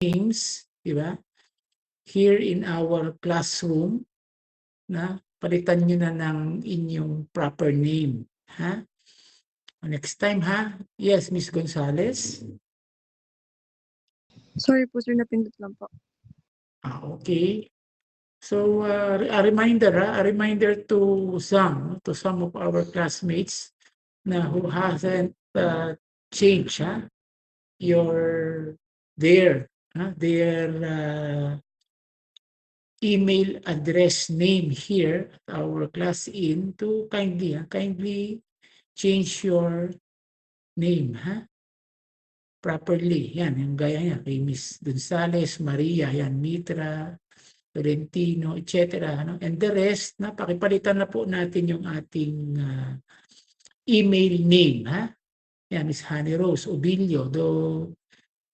names, di ba? Here in our classroom, na palitan nyo na ng inyong proper name. Ha? Next time, ha? Yes, Miss Gonzales? Sorry po, sir, napindot lang po. Okay. So, a reminder to some of our classmates na who hasn't changed their email address name here at our class in to kindly change your name properly. Yan, yung gaya niya kay Miss Gonzales, Maria, yan, Mitra, Tolentino, etc. And the rest, pakipalitan na po natin yung ating email name. Yan, Miss Honey Rose Obilio, though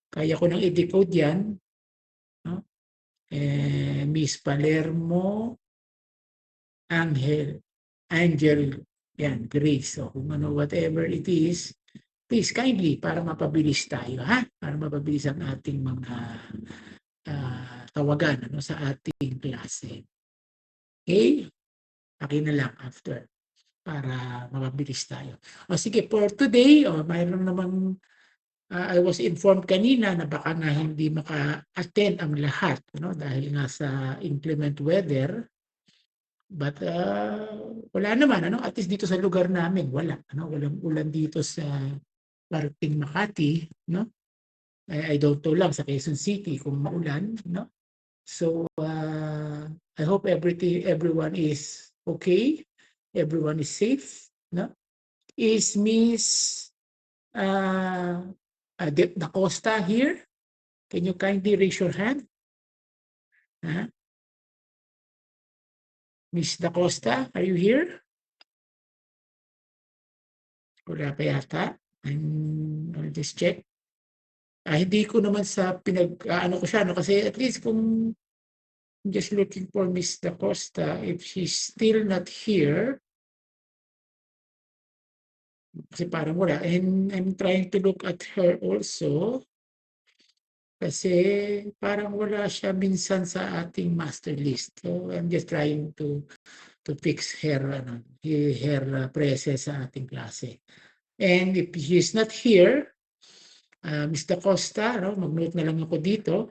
kaya ko nang i-decode yan. No? Miss Palermo, Angel, yan, Grace. So, kung whatever it is, please kindly, para mapabilis tayo, para mapabilis ang ating mga tawagan sa ating klase. Okay? Akin na lang after para mapabilis tayo. Sige, for today, mayroon namang I was informed kanina na baka na hindi maka-attend ang lahat dahil nga sa inclement weather. But wala naman, at least dito sa lugar namin, walang ulan dito sa parting Makati, I don't know lang sa Quezon City kung maulan, So I hope everyone is okay, everyone is safe, Is Miss Da Costa here? Can you kindly raise your hand? Miss Da Costa, are you here? Wala pa yata. I'll just check. Hindi ko naman sa ko siya, kasi at least kung I'm just looking for Miss Da Costa, if she's still not here, kasi parang wala. And I'm trying to look at her also, kasi parang wala siya minsan sa ating master list. So I'm just trying to fix her presence sa ating klase. And if she's not here, Ms. Da Costa, mag-note na lang ako dito.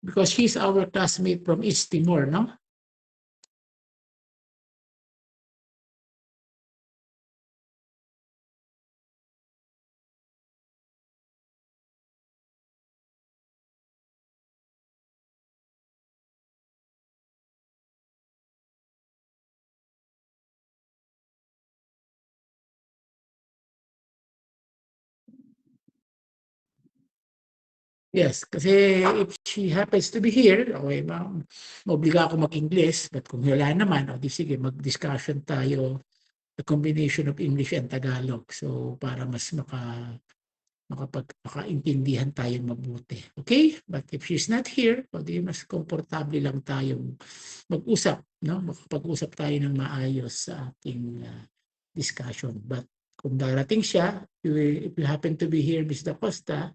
Because she's our classmate from East Timor, Yes, kasi if she happens to be here, okay, maobliga ako mag-English, but kung wala naman, di sige, mag-discussion tayo, the combination of English and Tagalog. So, para mas makaintindihan tayo mabuti. Okay? But if she's not here, di mas komportable lang tayong mag-usap, makapag-usap tayo ng maayos sa ating discussion. But kung darating siya, if you happen to be here, Ms. Da Costa,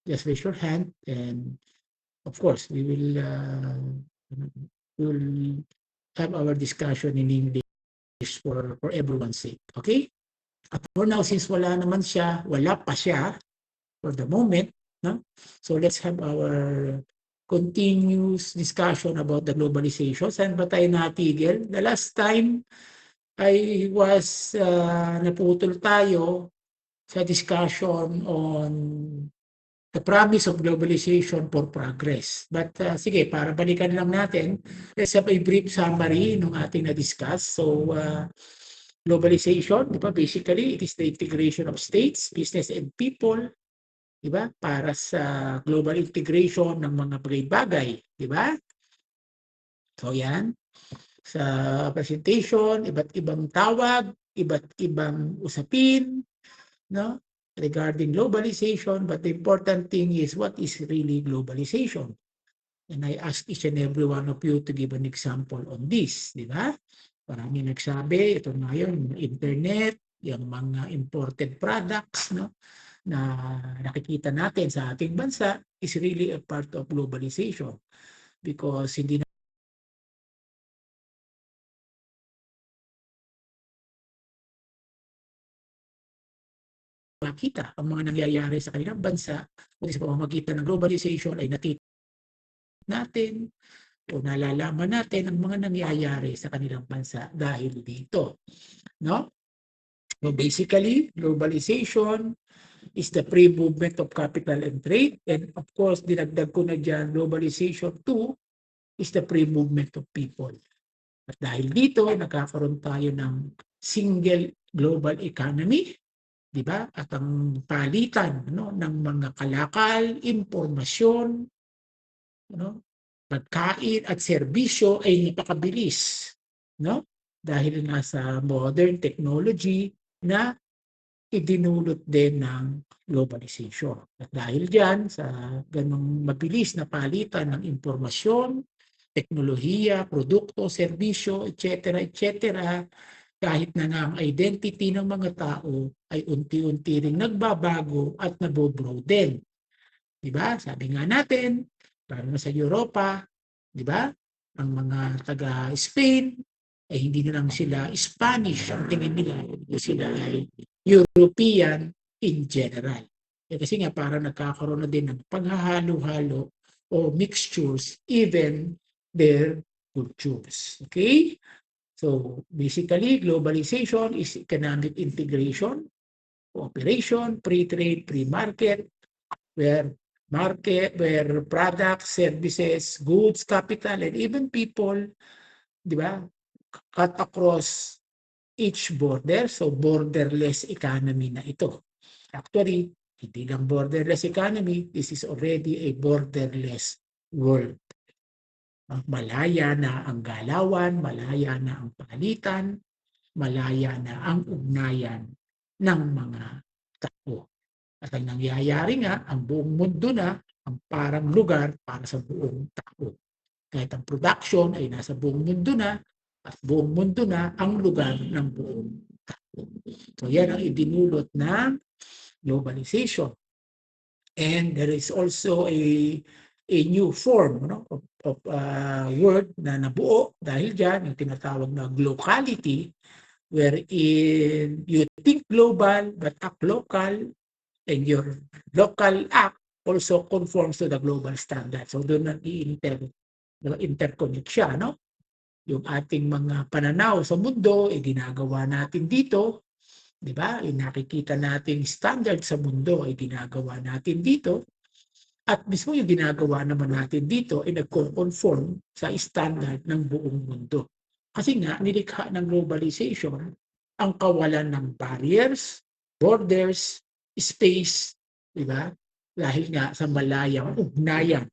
just raise your hand, and of course we will have our discussion in English for everyone's sake. Okay? At for now, since wala pa siya for the moment, so let's have our continuous discussion about the globalization. Saan ba tayo natigil? The last time I was naputol tayo sa discussion on the promise of globalization for progress. But sige, para balikan lang natin, let's have a brief summary ng ating na-discuss. So, globalization, basically, it is the integration of states, business, and people, para sa global integration ng mga bagay-bagay, So, yan. Sa presentation, iba't ibang tawag, iba't ibang usapin, regarding globalization, but the important thing is what is really globalization. And I ask each and every one of you to give an example on this, Marami nagsabi, ito na yun, internet, yung mga imported products, na nakikita natin sa ating bansa is really a part of globalization because hindi makita ang mga nangyayari sa kanilang bansa kundi sa pamamagitan ng globalization ay natin o nalalaman natin ang mga nangyayari sa kanilang bansa dahil dito, no? So basically, globalization is the free movement of capital and trade, and of course, dinagdag ko na dyan, globalization too is the free movement of people. At dahil dito, nagkakaroon tayo ng single global economy, di ba? At ang palitan ng mga kalakal, impormasyon, pagkain at serbisyo ay napakabilis, no? Dahil nga sa modern technology na idinulot din ng globalization. At dahil diyan sa ganung mabilis na palitan ng impormasyon, teknolohiya, produkto, serbisyo, etc., kahit na nga ang identity ng mga tao ay unti-unti ring nagbabago at nabobroaden. Diba? Sabi nga natin, lalo na sa Europa, diba? Ang mga taga-Spain, ay hindi na lang sila Spanish. Ang tingin nila, sila ay European in general. Kasi nga parang nagkakaroon na din ng paghahalo-halo o mixtures, even their cultures. Okay? So basically, globalization is economic integration, cooperation, free trade, free market, where products, services, goods, capital, and even people, di ba, cut across each border. So borderless economy na ito. Actually, hindi lang borderless economy, this is already a borderless world. Malaya na ang galawan, malaya na ang palitan, malaya na ang ugnayan ng mga tao. At ang nangyayari nga, ang buong mundo na ang parang lugar para sa buong tao. Kahit ang production ay nasa buong mundo na, at buong mundo na ang lugar ng buong tao. So yan ang idinulot ng globalization. And there is also a new form of word na nabuo dahil dyan, yung tinatawag na glocality, wherein you think global but act local, and your local act also conforms to the global standard. So doon interconnect siya, no? Yung ating mga pananaw sa mundo, ginagawa natin dito, di ba? Yung nakikita nating standard sa mundo, ginagawa natin dito. At mismo yung ginagawa naman natin dito ay nagko-conform sa standard ng buong mundo. Kasi nga, nilikha ng globalization ang kawalan ng barriers, borders, space, di ba? Dahil nga sa malayang ugnayan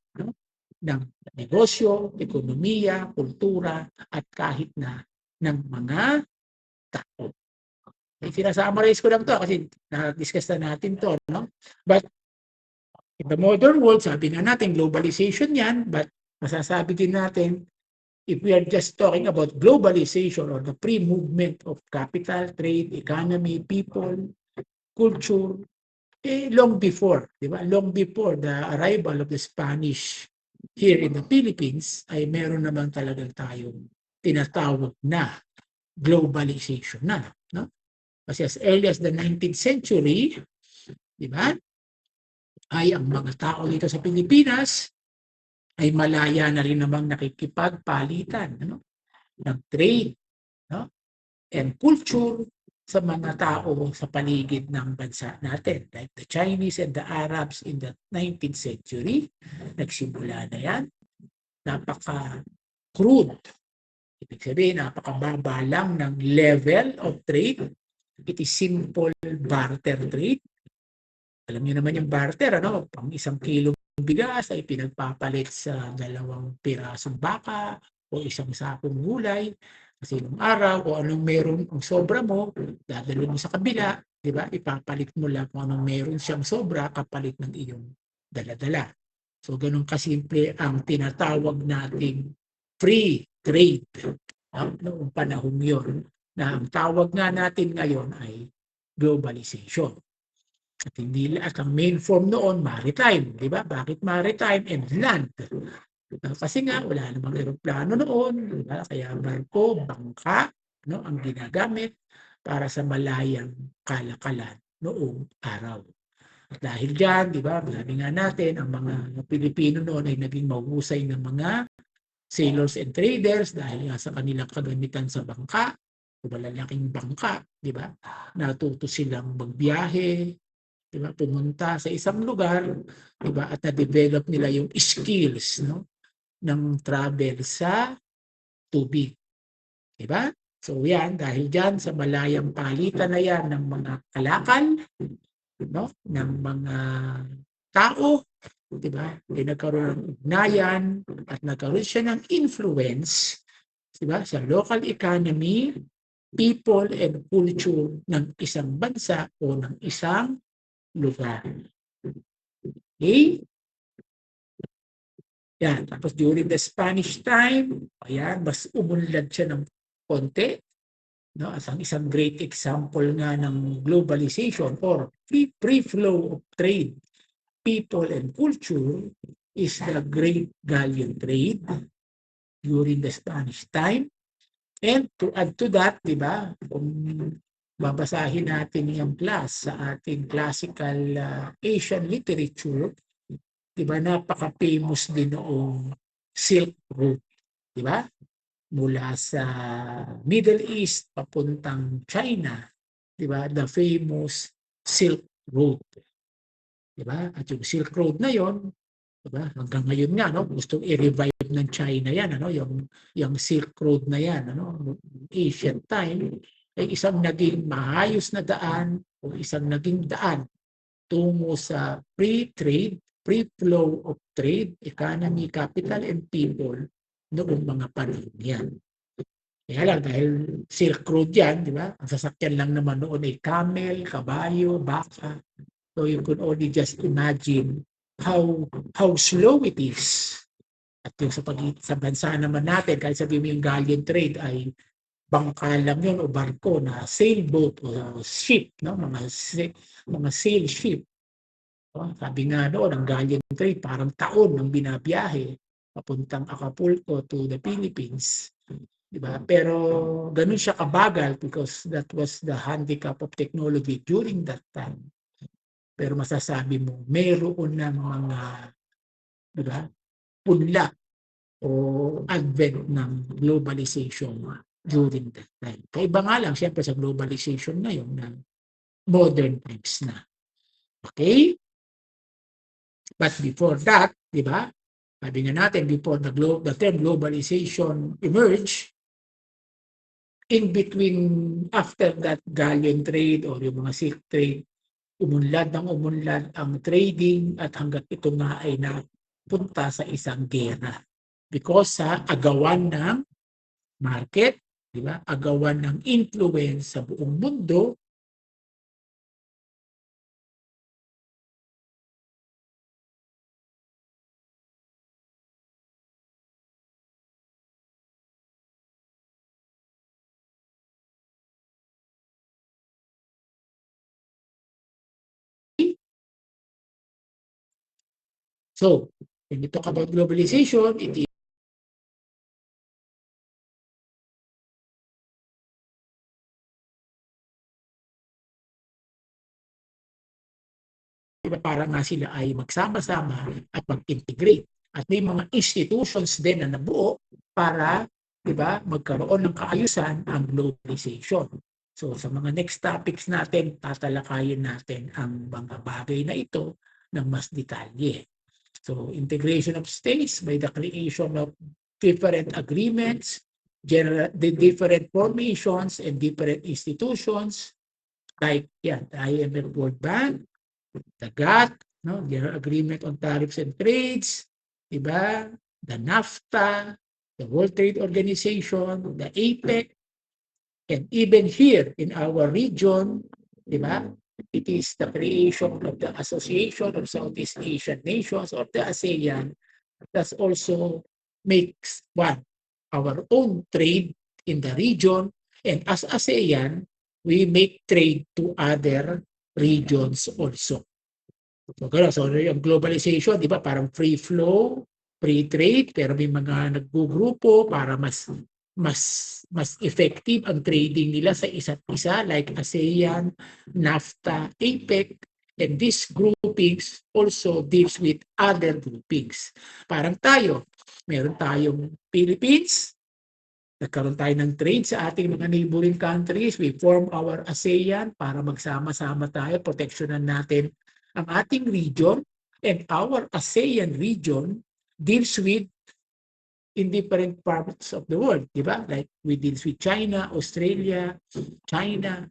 ng negosyo, ekonomiya, kultura, at kahit na ng mga tao. Sinasummarize ko lang to kasi na-discuss na natin to, no? But in the modern world, sabi nga natin, globalization yan, but masasabi din natin, if we are just talking about globalization or the free movement of capital, trade, economy, people, culture, long before, di ba? Long before the arrival of the Spanish here in the Philippines, ay meron naman talagang tayong tinatawag na globalization na, no? Kasi as early as the 19th century, di ba? Ay ang mga tao dito sa Pilipinas ay malaya na rin namang nakikipagpalitan, ano? Ng trade, no? And culture sa mga tao sa paligid ng bansa natin. Like the Chinese and the Arabs in the 19th century, nagsimula na yan. Napaka-crude. Ibig sabihin, napakababa lang ng level of trade. It is simple barter trade. Alam niyo naman yung barter, ano? Pang 1 kilong bigas ay pinagpapalit sa 2 pirasong baka o 1 sakong gulay. Kasi nung araw, o anong meron ang sobra mo, dadalhin mo sa kabila, di ba? Ipapalit mo lang kung anong meron siyang sobra, kapalit ng iyong dala-dala. So, ganun kasimple ang tinatawag nating free trade. Noong panahon yun, na ang tawag nga natin ngayon ay globalization. At ang main form noon, maritime, di ba? Bakit maritime and land? Kasi nga wala namang eroplano noon, di ba? Kaya barko, bangka, no, ang ginagamit para sa malayang kalakalan noong araw. At dahil diyan, di ba, sabi nga natin, ang mga Pilipino noon ay naging mahusay ng mga sailors and traders dahil nga sa kanilang kagamitan sa bangka, malalaking bangka, di ba? Natuto silang magbiyahe, di ba? Pumunta sa isang lugar, di ba? At na-develop nila yung skills, no, ng travel sa tubig, di ba? So yan, dahil diyan sa malayang palitan na yan ng mga kalakal, no, ng mga tao, di ba? Ay nagkaroon ng ugnayan at nagkaroon siya ng influence, di ba, sa local economy, people and culture ng isang bansa o ng isang lugar. Okay? Yan. Tapos during the Spanish time, ayan, mas umunlad siya ng konti. No? As ang isang great example nga ng globalization or free flow of trade, people and culture is the Great Galleon Trade during the Spanish time. And to add to that, di ba, kung babasahin natin yung class sa ating classical Asian literature, di ba, napaka-famous din noong Silk Road, di ba? Mula sa Middle East papuntang China, di ba? The famous Silk Road, di ba? At yung Silk Road na yon, di ba? Hanggang ngayon nga, no, gustong i-revive ng China yan, ano, yung Silk Road na yan, ano, ancient time, ay isang naging maayos na daan o isang naging daan tungo sa free trade, free flow of trade, economy, capital, and people noong mga panahon yan. Kaya lang, dahil Silk Road yan, di ba? Ang sasakyan lang naman noon ay camel, kabayo, baka. So you could only just imagine how slow it is. At yung sa bansa naman natin, kahit sabihin mo yung galleon trade ay bangka lang yun o barko na sailboat o ship, no? Mga sail ship. Sabi nga noon, ang galleon trade parang taon ng binabiyahe papuntang Acapulco to the Philippines. Diba? Pero ganun siya kabagal because that was the handicap of technology during that time. Pero masasabi mo, mayroon ng mga, diba, punla o advent ng globalization during that time. Kaiba nga lang, siyempre sa globalization ngayon ng modern times na. Okay? But before that, di ba? Sabi nga natin, before the term globalization emerged, in between, after that galleon trade or yung mga silk trade, umunlad ang trading at hanggat ito nga ay napunta sa isang gera. Because sa agawan ng market, di ba? Agawan ng influence sa buong mundo, so, when we talk about globalization, it is para nga sila ay magsama-sama at mag-integrate. At may mga institutions din na nabuo para, di ba, magkaroon ng kaayusan ang globalization. So sa mga next topics natin, tatalakayin natin ang mga bagay na ito ng mas detalye. So integration of states by the creation of different agreements, the different formations and different institutions like yan, the IMF World Bank, the GATT, no, General Agreement on Tariffs and Trades, diba? The NAFTA, the World Trade Organization, the APEC, and even here in our region, diba? It is the creation of the Association of Southeast Asian Nations or the ASEAN that also makes our own trade in the region, and as ASEAN, we make trade to other regions also. So yung globalization, di ba, parang free flow, free trade, pero may mga naggugrupo para mas effective ang trading nila sa isa't isa, like ASEAN, NAFTA, APEC, and these groupings also deals with other groupings. Parang tayo, meron tayong Philippines, nagkaroon tayo ng trade sa ating mga neighboring countries. We form our ASEAN para magsama-sama tayo, proteksyonan natin ang ating region, and our ASEAN region deals with in different parts of the world, di ba? Like we deals with China, Australia, China,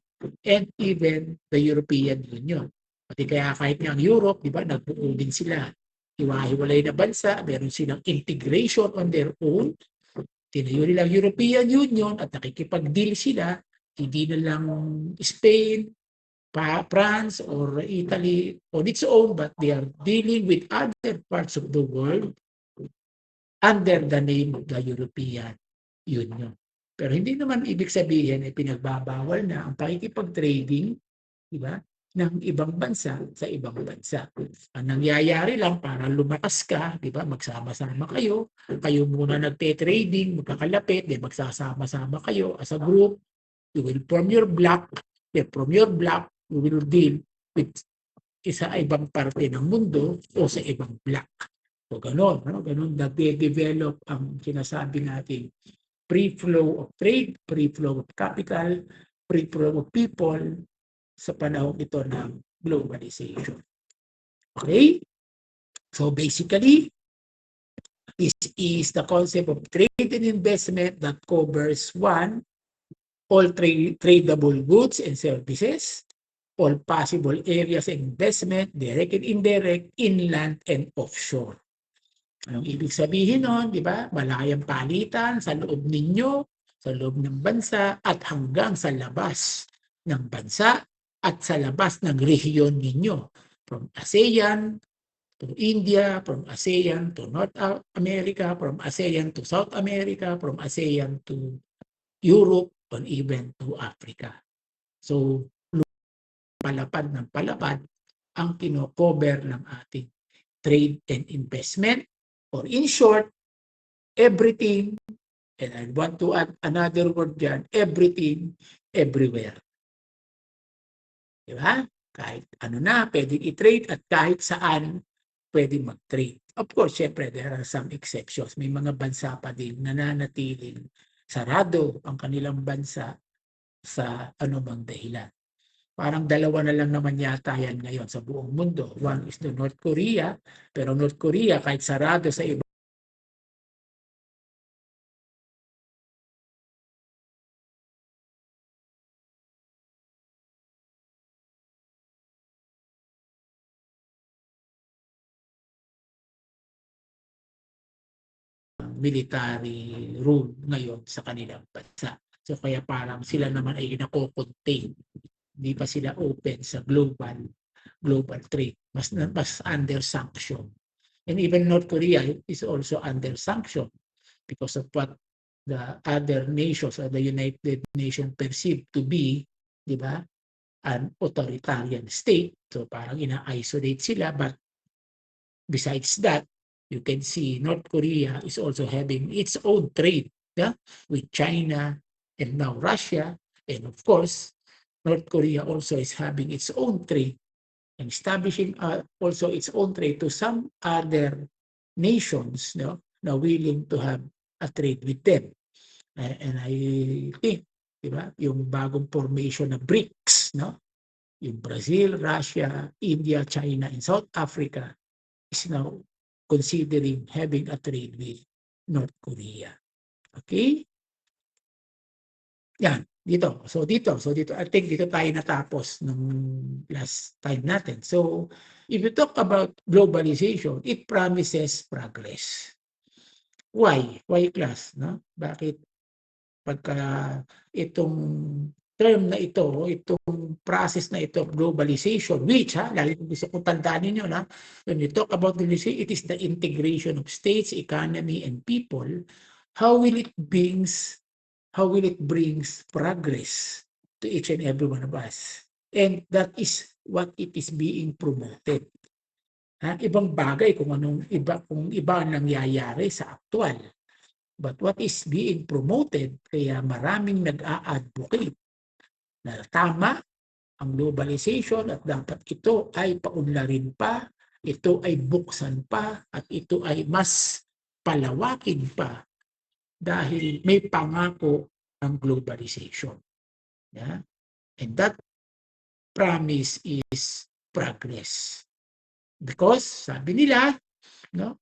and even the European Union. Pati kaya kahit nga ang Europe, di ba, nagbuo din sila. Hiwa-hiwalay na bansa, meron silang integration on their own. Tinayo nila ang European Union at nakikipag-deal sila, hindi na lang Spain, France, or Italy on its own, but they are dealing with other parts of the world under the name of the European Union. Pero hindi naman ibig sabihin ay pinagbabawal na ang pakikipag-trading, di ba, ng ibang bansa sa ibang bansa. Ang nangyayari lang para lumakas ka, di ba, magsama-sama kayo, kayo muna nagte-trading, magkakalapit, di magsasama-sama kayo as a group, you will form your block, from your block, you will deal with isa ibang parte ng mundo o sa ibang block. So gano'n, no? Gano'n nagde-develop ang sinasabi natin free flow of trade, free flow of capital, free flow of people sa panahon ito ng globalization. Okay? So basically, this is the concept of trade and investment that covers one, all tradable goods and services, all possible areas of investment, direct and indirect, inland and offshore. Anong ibig sabihin nun, di ba? Malayang palitan sa loob ninyo, sa loob ng bansa, at hanggang sa labas ng bansa at sa labas ng rehiyon ninyo. From ASEAN to India, from ASEAN to North America, from ASEAN to South America, from ASEAN to Europe, and even to Africa. So, palapad ng palapad ang kino-cover ng ating trade and investment, or in short, everything, and I want to add another word dyan, everything, everywhere. Diba? Kahit ano na, pwedeng i-trade at kahit saan pwedeng mag-trade. Of course, syempre, there are some exceptions. May mga bansa pa din nananatiling sarado ang kanilang bansa sa anumang dahilan. Parang dalawa na lang naman yata yan ngayon sa buong mundo. One is the North Korea, pero North Korea kahit sarado sa iba military rule ngayon sa kanilang bansa. So kaya parang sila naman ay nako-contain. Hindi pa sila open sa global trade. Mas under sanction. And even North Korea is also under sanction because of what the other nations or the United Nations perceive to be, di ba, an authoritarian state. So parang ina-isolate sila, but besides that, you can see North Korea is also having its own trade, yeah, with China and now Russia. And of course, North Korea also is having its own trade and establishing also its own trade to some other nations, no, na willing to have a trade with them. And I think, di ba, yung bagong formation na BRICS, no, yung Brazil, Russia, India, China, and South Africa is now considering having a trade with North Korea. Okay? Yan, dito. So dito, I think dito tayo natapos nung last time natin. So if you talk about globalization, it promises progress. Why? Why class, no? Bakit pagka itong term na ito, itong process na ito, globalization, which, lalo gusto kong tandaan ninyo na, when we talk about globalization, it is the integration of states, economy, and people. How will it brings progress to each and every one of us? And that is what it is being promoted. Ibang bagay kung iba ang nangyayari sa aktual. But what is being promoted, kaya maraming nag-a-advocate na tama ang globalization at dapat ito ay paunlarin pa, ito ay buksan pa, at ito ay mas palawakin pa dahil may pangako ang globalization. Yeah? And that promise is progress. Because sabi nila, no,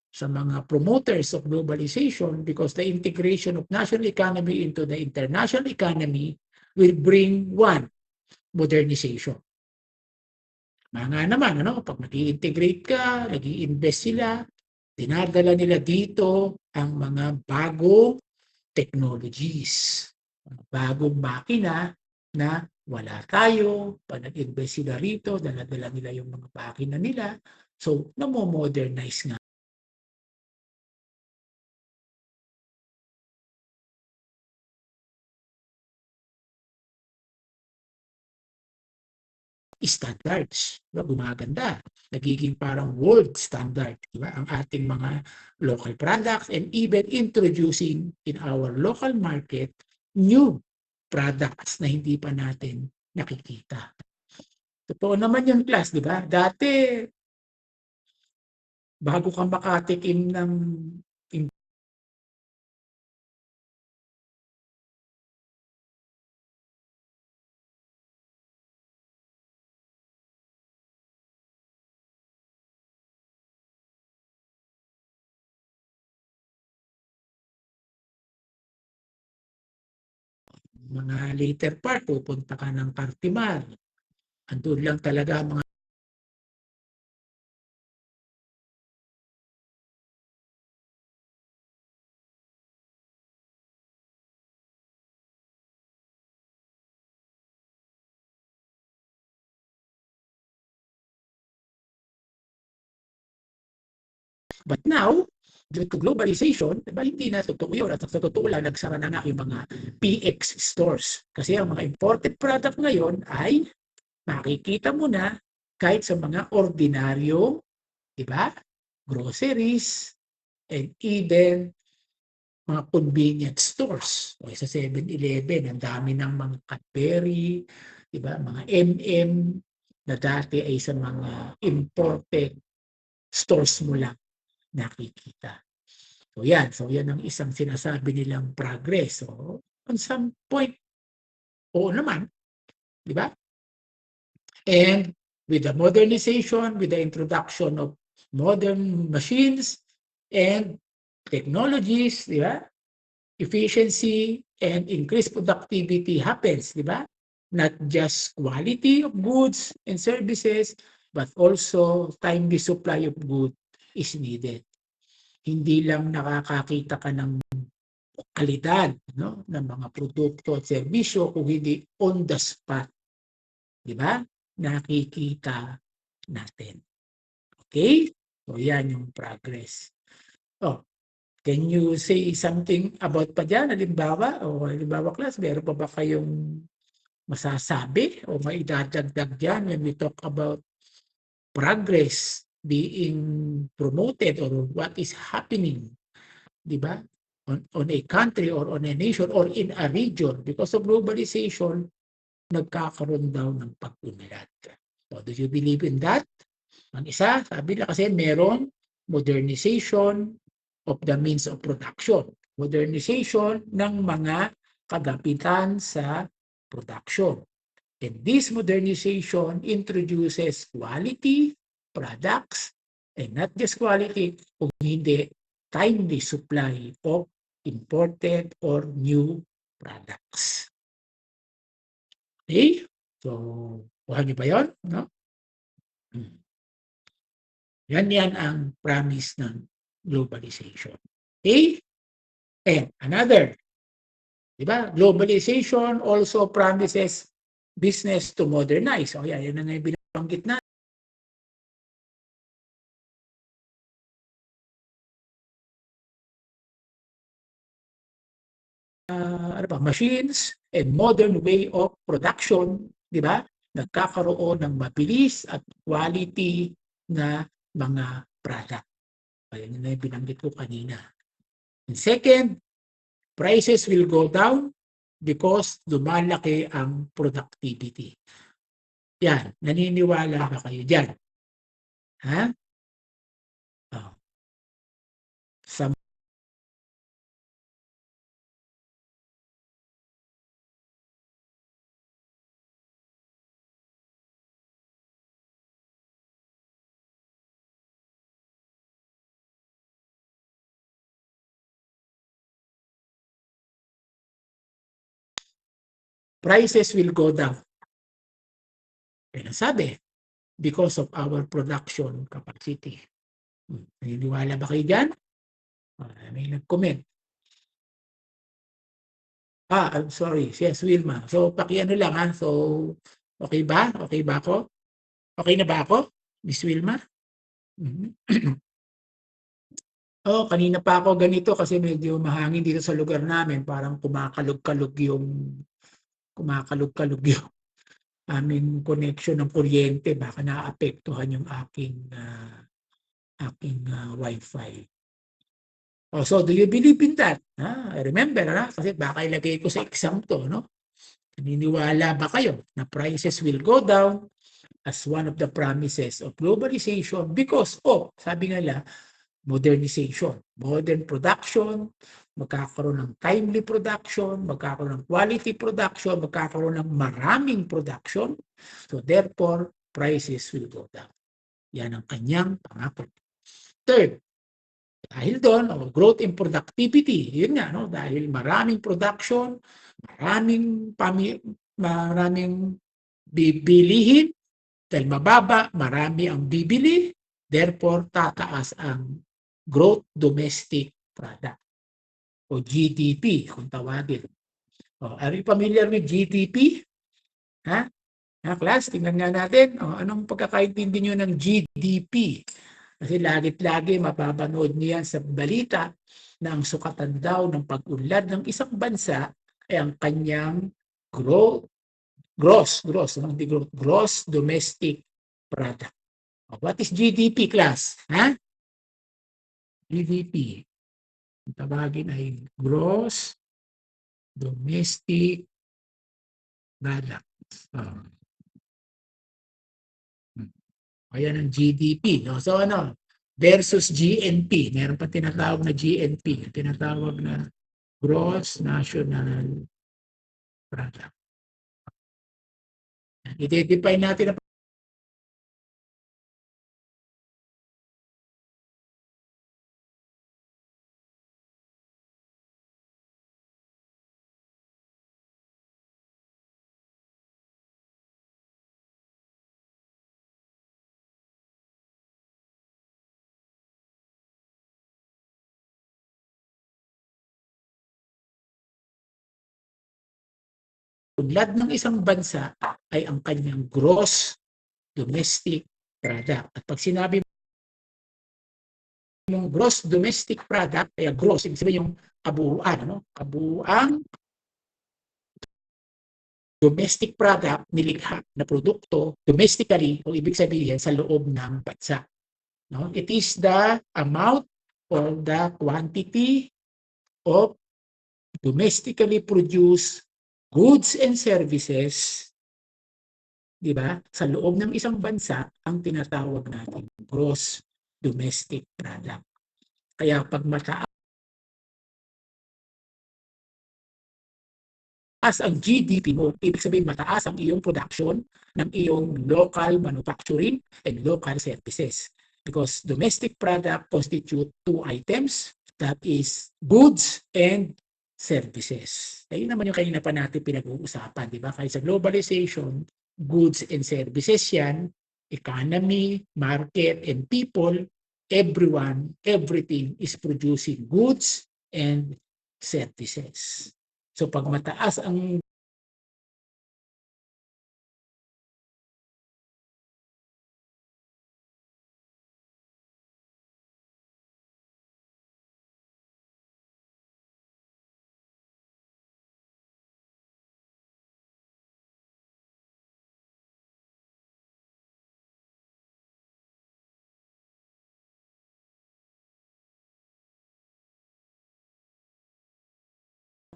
sa mga promoters of globalization, because the integration of national economy into the international economy will bring one, modernization. Mga naman, pag nag-integrate ka, nag-i-invest sila, dinadala nila dito ang mga bagong technologies, bagong makina na wala tayo. Pag nag-invest sila rito, dala-dala nila yung mga makina nila. So, namo-modernize nga. Standards, gumaganda, nagiging parang world standard, di ba? Ang ating mga local products, and even introducing in our local market new products na hindi pa natin nakikita. Totoo naman yung class, di ba? Dati, bago ka makatikim ng mga later part, pupunta ka ng Cartimar. Andun lang talaga mga But now, due to globalization, diba, hindi na totoo yun. At sa totoo lang, nagsara na nga yung mga PX stores. Kasi ang mga imported product ngayon ay makikita mo na kahit sa mga ordinaryo, diba, groceries, and even mga convenience stores. O sa 7-Eleven, ang dami ng mga Cadbury, diba, mga MM, na dati ay sa mga imported stores mo lang nakikita. So yan ang isang sinasabi nilang progress. So on some point, oo naman, di ba? And with the modernization, with the introduction of modern machines and technologies, di ba? Efficiency and increased productivity happens, di ba? Not just quality of goods and services, but also timely supply of goods is needed. Hindi lang nakakakita ka ng kalidad, no, ng mga produkto at serbisyo kung hindi on the spot. Di ba? Nakikita natin. Okay? So yan yung progress. Oh, can you say something about pa dyan? Halimbawa class, meron pa ba kayong masasabi o maidadagdag dyan when we talk about progress being promoted or what is happening, di ba? On a country or on a nation or in a region because of globalization, nagkakaroon daw ng pag-unlad. So, do you believe in that? Ang isa, sabi na kasi meron modernization of the means of production. Modernization ng mga kagapitan sa production. And this modernization introduces quality products and not just quality, kung hindi timely supply of imported or new products. Okay? So, kuha niyo ba yun? No? Yan ang promise ng globalization. Okay? And another, di ba? Globalization also promises business to modernize. O yan ang binabanggit na. Machines and modern way of production, di ba? nagkakaroon ng mabilis at quality na mga product. Ayan yun na yung binanggit ko kanina. And second, prices will go down because lumalaki ang productivity. Yan, naniniwala ba kayo dyan? Ha? Oh. Sa prices will go down. Kaya sabi, because of our production capacity. Naniniwala ba kayo dyan? May nag-comment. I'm sorry. Yes, Wilma. So, pakiano lang ha. So, okay ba? Okay ba ako? Okay na ba ako, Miss Wilma? Kanina pa ako ganito kasi medyo mahangin dito sa lugar namin. Parang kumakalog-kalog yung aming connection ng kuryente. Baka naapektuhan yung aking wifi. So do you believe in that? I remember, kasi baka ilagay ko sa exam to, no? Naniniwala ba kayo na prices will go down as one of the promises of globalization because of, sabi nga modernization, modern production, magkakaroon ng timely production, magkakaroon ng quality production, magkakaroon ng maraming production. So therefore, prices will go down. Yan ang kanyang pangako. Third, dahil doon, growth in productivity. Yun nga, no? Dahil maraming production, maraming bibilihin, dahil mababa, marami ang bibili, therefore, tataas ang growth domestic product o GDP kung tawagin. Are you familiar with GDP? Ha? Class, tingnan nga natin. Anong pagkakaintindi nyo ng GDP? Kasi lagi mapapanood niyo yan sa balita na ang sukatan daw ng pag-unlad ng isang bansa ay ang kanyang gross domestic product. What is GDP, class? Ha? GDP. Ang tawagin ay gross domestic product. Ayan ang GDP. No? So versus GNP. Meron pa tinatawag na GNP. Tinatawag na gross national product. I-define natin ang unlad ng isang bansa ay ang kanyang gross domestic product. At pag sinabi mong gross domestic product, kaya gross, ibig sabihin yung kabuuan, kabuuang domestic product nilikha na produkto domestically o ibig sabihin sa loob ng bansa. No? It is the amount or the quantity of domestically produced goods and services, di ba? Sa loob ng isang bansa ang tinatawag natin gross domestic product. Kaya pag mataas ang GDP mo, ibig sabihin mataas ang iyong production ng iyong local manufacturing and local services. Because domestic product constitute two items, that is goods and services. Ayun naman yung kanina pa natin pinag-uusapan, di ba? Kaya sa globalization, goods and services yan, economy, market, and people, everything is producing goods and services. So pag mataas ang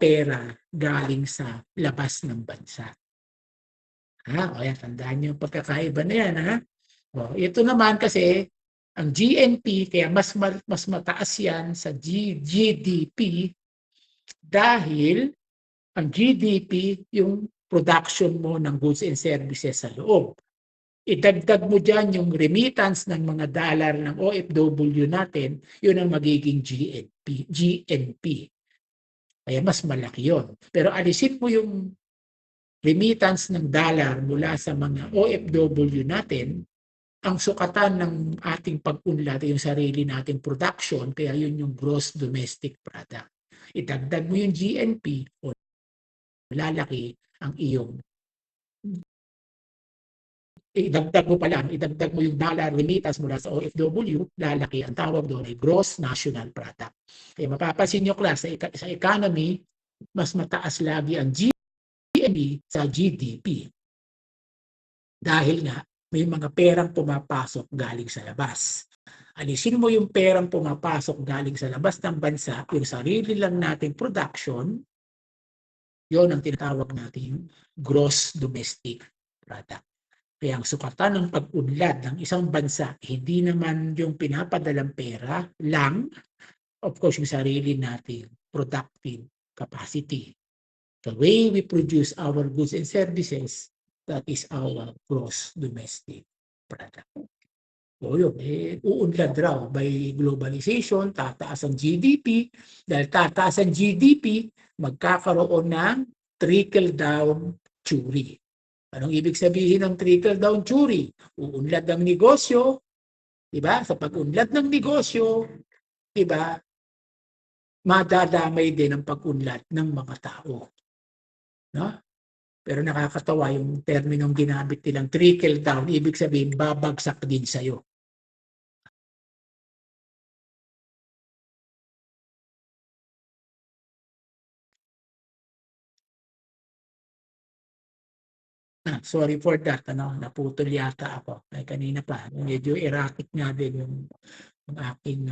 pera galing sa labas ng bansa. O yan, tandaan niyo yung pagkakaiba na yan, ha? Ito naman kasi, ang GNP, kaya mas mataas yan sa GDP dahil ang GDP yung production mo ng goods and services sa loob. Idagdag mo dyan yung remittance ng mga dollar ng OFW natin, yun ang magiging GNP. Kaya mas malaki yun. Pero alisin mo yung remittance ng dollar mula sa mga OFW natin, ang sukatan ng ating pag-unlad ay yung sarili nating production, kaya yun yung gross domestic product. Idagdag mo yung GNP o lalaki ang iyong idagdag mo yung dollar remittance mula sa OFW, lalaki ang tawag doon ay gross national product. Kaya mapapansin nyo class, sa economy, mas mataas lagi ang GNP sa GDP. Dahil nga, may mga perang pumapasok galing sa labas. Alisin mo yung perang pumapasok galing sa labas ng bansa, yung sarili lang nating production, yon ang tinatawag natin gross domestic product. Kaya ang sukatan ng pag-unlad ng isang bansa, hindi naman yung pinapadalang pera lang, of course, yung sarili nating productive capacity. The way we produce our goods and services, that is our gross domestic product. So yun, uunlad raw by globalization, tataas ang GDP, dahil tataas ang GDP, magkakaroon ng trickle-down theory. Anong ibig sabihin ng trickle-down theory? Uunlad ng negosyo, di ba? Sa pag-unlad ng negosyo, di ba? Madadamay din ang pag-unlad ng mga tao. No? Pero nakakatawa yung terminong ginamit nilang trickle-down, ibig sabihin babagsak din sa'yo. Sorry for that, naputol yata ako. Kanina pa, medyo erratic nga din yung aking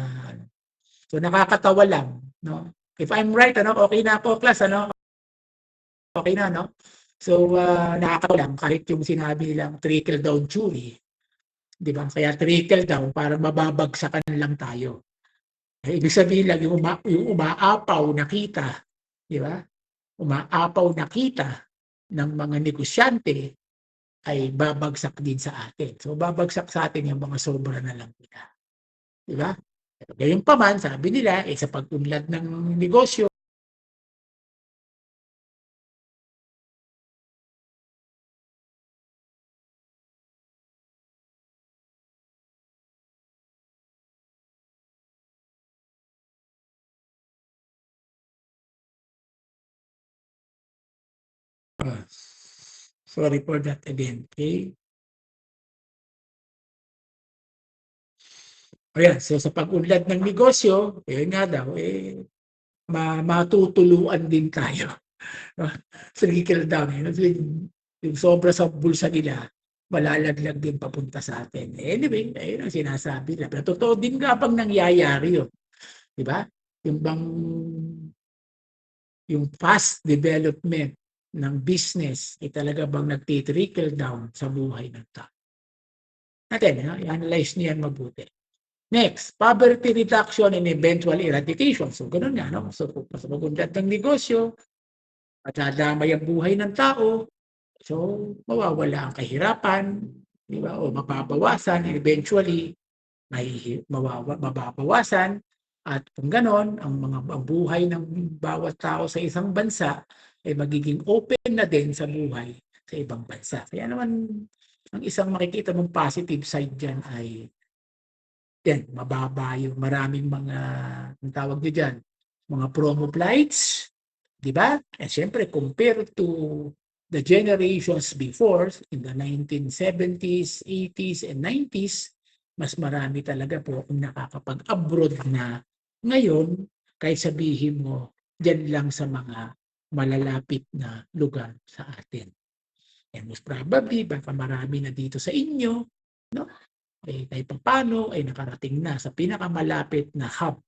so nakakatawa lang, no? If I'm right, okay na ako, class, okay na, no? So nakakatawa lang kahit yung sinabi nilang trickle down theory, di ba? Kaya trickle down para mababagsakan lang tayo. Ibig sabihin lang yung umaapaw na kita, di ba? Umaapaw na kita ng mga negosyante ay babagsak din sa atin. So babagsak sa atin yung mga sobra na lang nila. Di ba? Gayun pa man, sabi nila, sa pag-unlad ng negosyo, sorry for that again. Okay? Ayan, so sa pag-unlad ng negosyo, nga daw, matutuluan din tayo. Trickle down. Yung sobra sa bulsa nila, malalaglag din papunta sa atin. Anyway, ayun ang sinasabi nila. Pero totoo din nga bang nangyayari yun? Diba? Yung bang yung fast development ng business ay talaga bang nagtitrickle down sa buhay ng tao? Natin, i-analyze niyan mabuti. Next, poverty reduction and eventual eradication. So, ganun nga, no? So, sa pag-unlad ng negosyo, madadamay ang buhay ng tao, so, mawawala ang kahirapan, di ba? O mababawasan, eventually, mababawasan, at kung ganon, ang buhay ng bawat tao sa isang bansa ay magiging open na din sa buhay sa ibang bansa. Kaya naman, ang isang makikita mong positive side dyan ay yan, mababa yung maraming mga, ang tawag nyo dyan, mga promo flights, di ba? And syempre, compared to the generations before, in the 1970s, 80s, and 90s, mas marami talaga po kung nakakapag-abroad na ngayon, kahit sabihin mo, dyan lang sa mga malalapit na lugar sa atin. And most probably, baka marami na dito sa inyo, no? Kahit paano ay nakarating na sa pinakamalapit na hub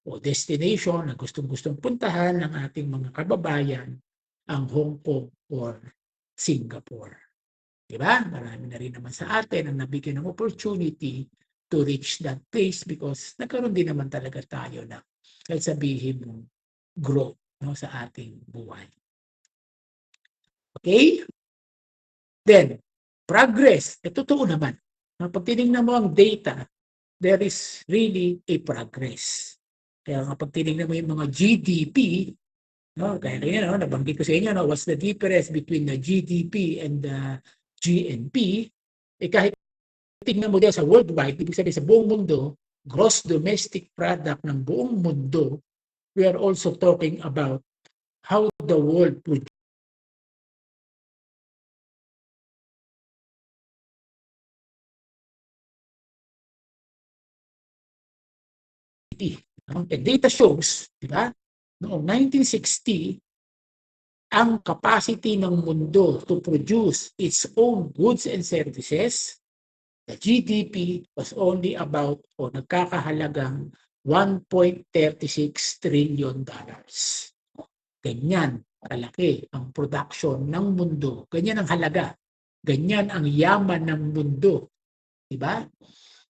o destination na gustong-gustong puntahan ng ating mga kababayan ang Hong Kong or Singapore. Diba? Marami na rin naman sa atin ang nabigyan ng opportunity to reach that place because nagkaroon din naman talaga tayo ng kahit sabihin mo growth, no, sa ating buhay. Okay? Then, progress. Totoo naman. Pag tinignan mo ang data, there is really a progress. Kaya kapag tinignan mo yung mga GDP, no, kaya kaya no, nabanggit ko sa inyo, no, what's the difference between the GDP and the GNP? Kahit tingnan mo din sa worldwide, ibig sabihin sa buong mundo, gross domestic product ng buong mundo, we are also talking about how the world produces. The data shows, di ba, noong 1960, ang capacity ng mundo to produce its own goods and services, the GDP was only about o nagkakahalagang $1.36 trillion. Ganyan kalaki ang production ng mundo. Ganyan ang halaga. Ganyan ang yaman ng mundo. Diba?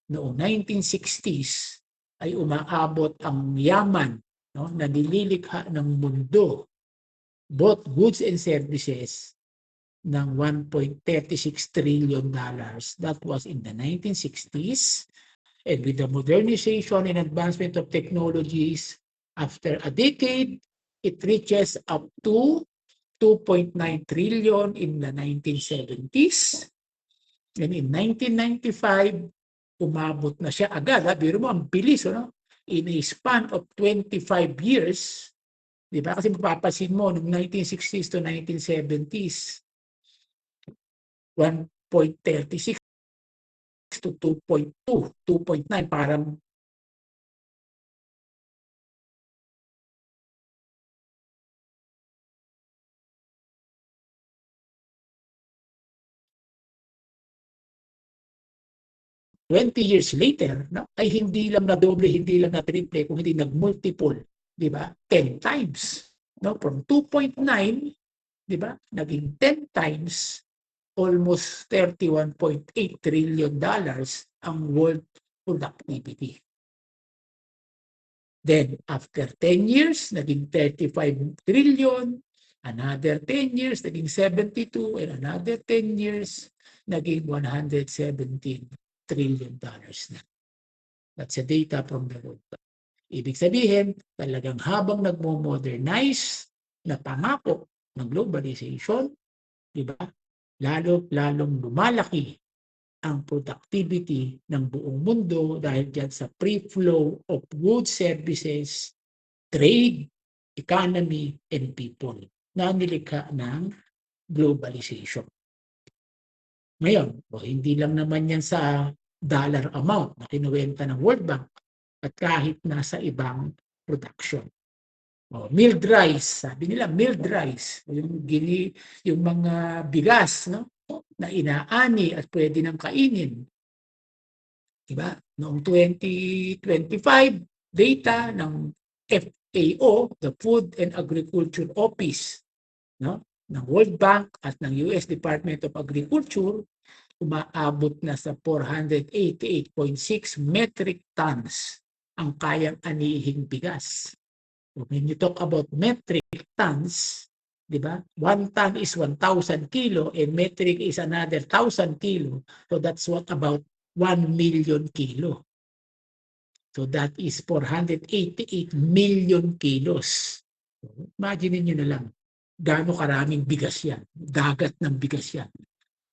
Noong 1960s ay umaabot ang yaman, no, na nililikha ng mundo, both goods and services, ng $1.36 trillion. That was in the 1960s. And with the modernization and advancement of technologies, after a decade, it reaches up to 2.9 trillion in the 1970s. And in 1995, umabot na siya agad. Biro mo, ang bilis. No? In a span of 25 years, di ba? Kasi mapapasin mo, noong 1960s to 1970s, 1.36 to 2.2, 2.9, parang 20 years later, no, ay hindi lang na doble, hindi lang na triple, kung hindi nag-multiple, di ba? 10 times. No? From 2.9, di ba? Naging 10 times, almost $31.8 trillion ang world productivity. Then, after 10 years, naging 35 trillion, another 10 years, naging 72, and another 10 years, naging $117 trillion na. That's the data from the World Bank. Ibig sabihin, talagang habang nagmo-modernize na pangako ng globalization, di ba? Lalong lumalaki ang productivity ng buong mundo dahil dyan sa free flow of goods, services, trade, economy, and people na nilikha ng globalization. Ngayon, hindi lang naman yan sa dollar amount na kinuwenta ng World Bank at kahit nasa ibang production. Milled rice, sabi nila milled rice, yung mga bigas, no, na inaani at pwede nang kainin. Diba? Noong 2025, data ng FAO, the Food and Agriculture Office, no, ng World Bank at ng US Department of Agriculture, umaabot na sa 488.6 metric tons ang kayang anihing bigas. When you talk about metric tons, di ba? 1 ton is 1,000 kilo and metric is another 1,000 kilo. So that's what about 1 million kilo. So that is 488 million kilos. Imagine niyo na lang, gaano karaming bigas yan. Dagat ng bigas yan.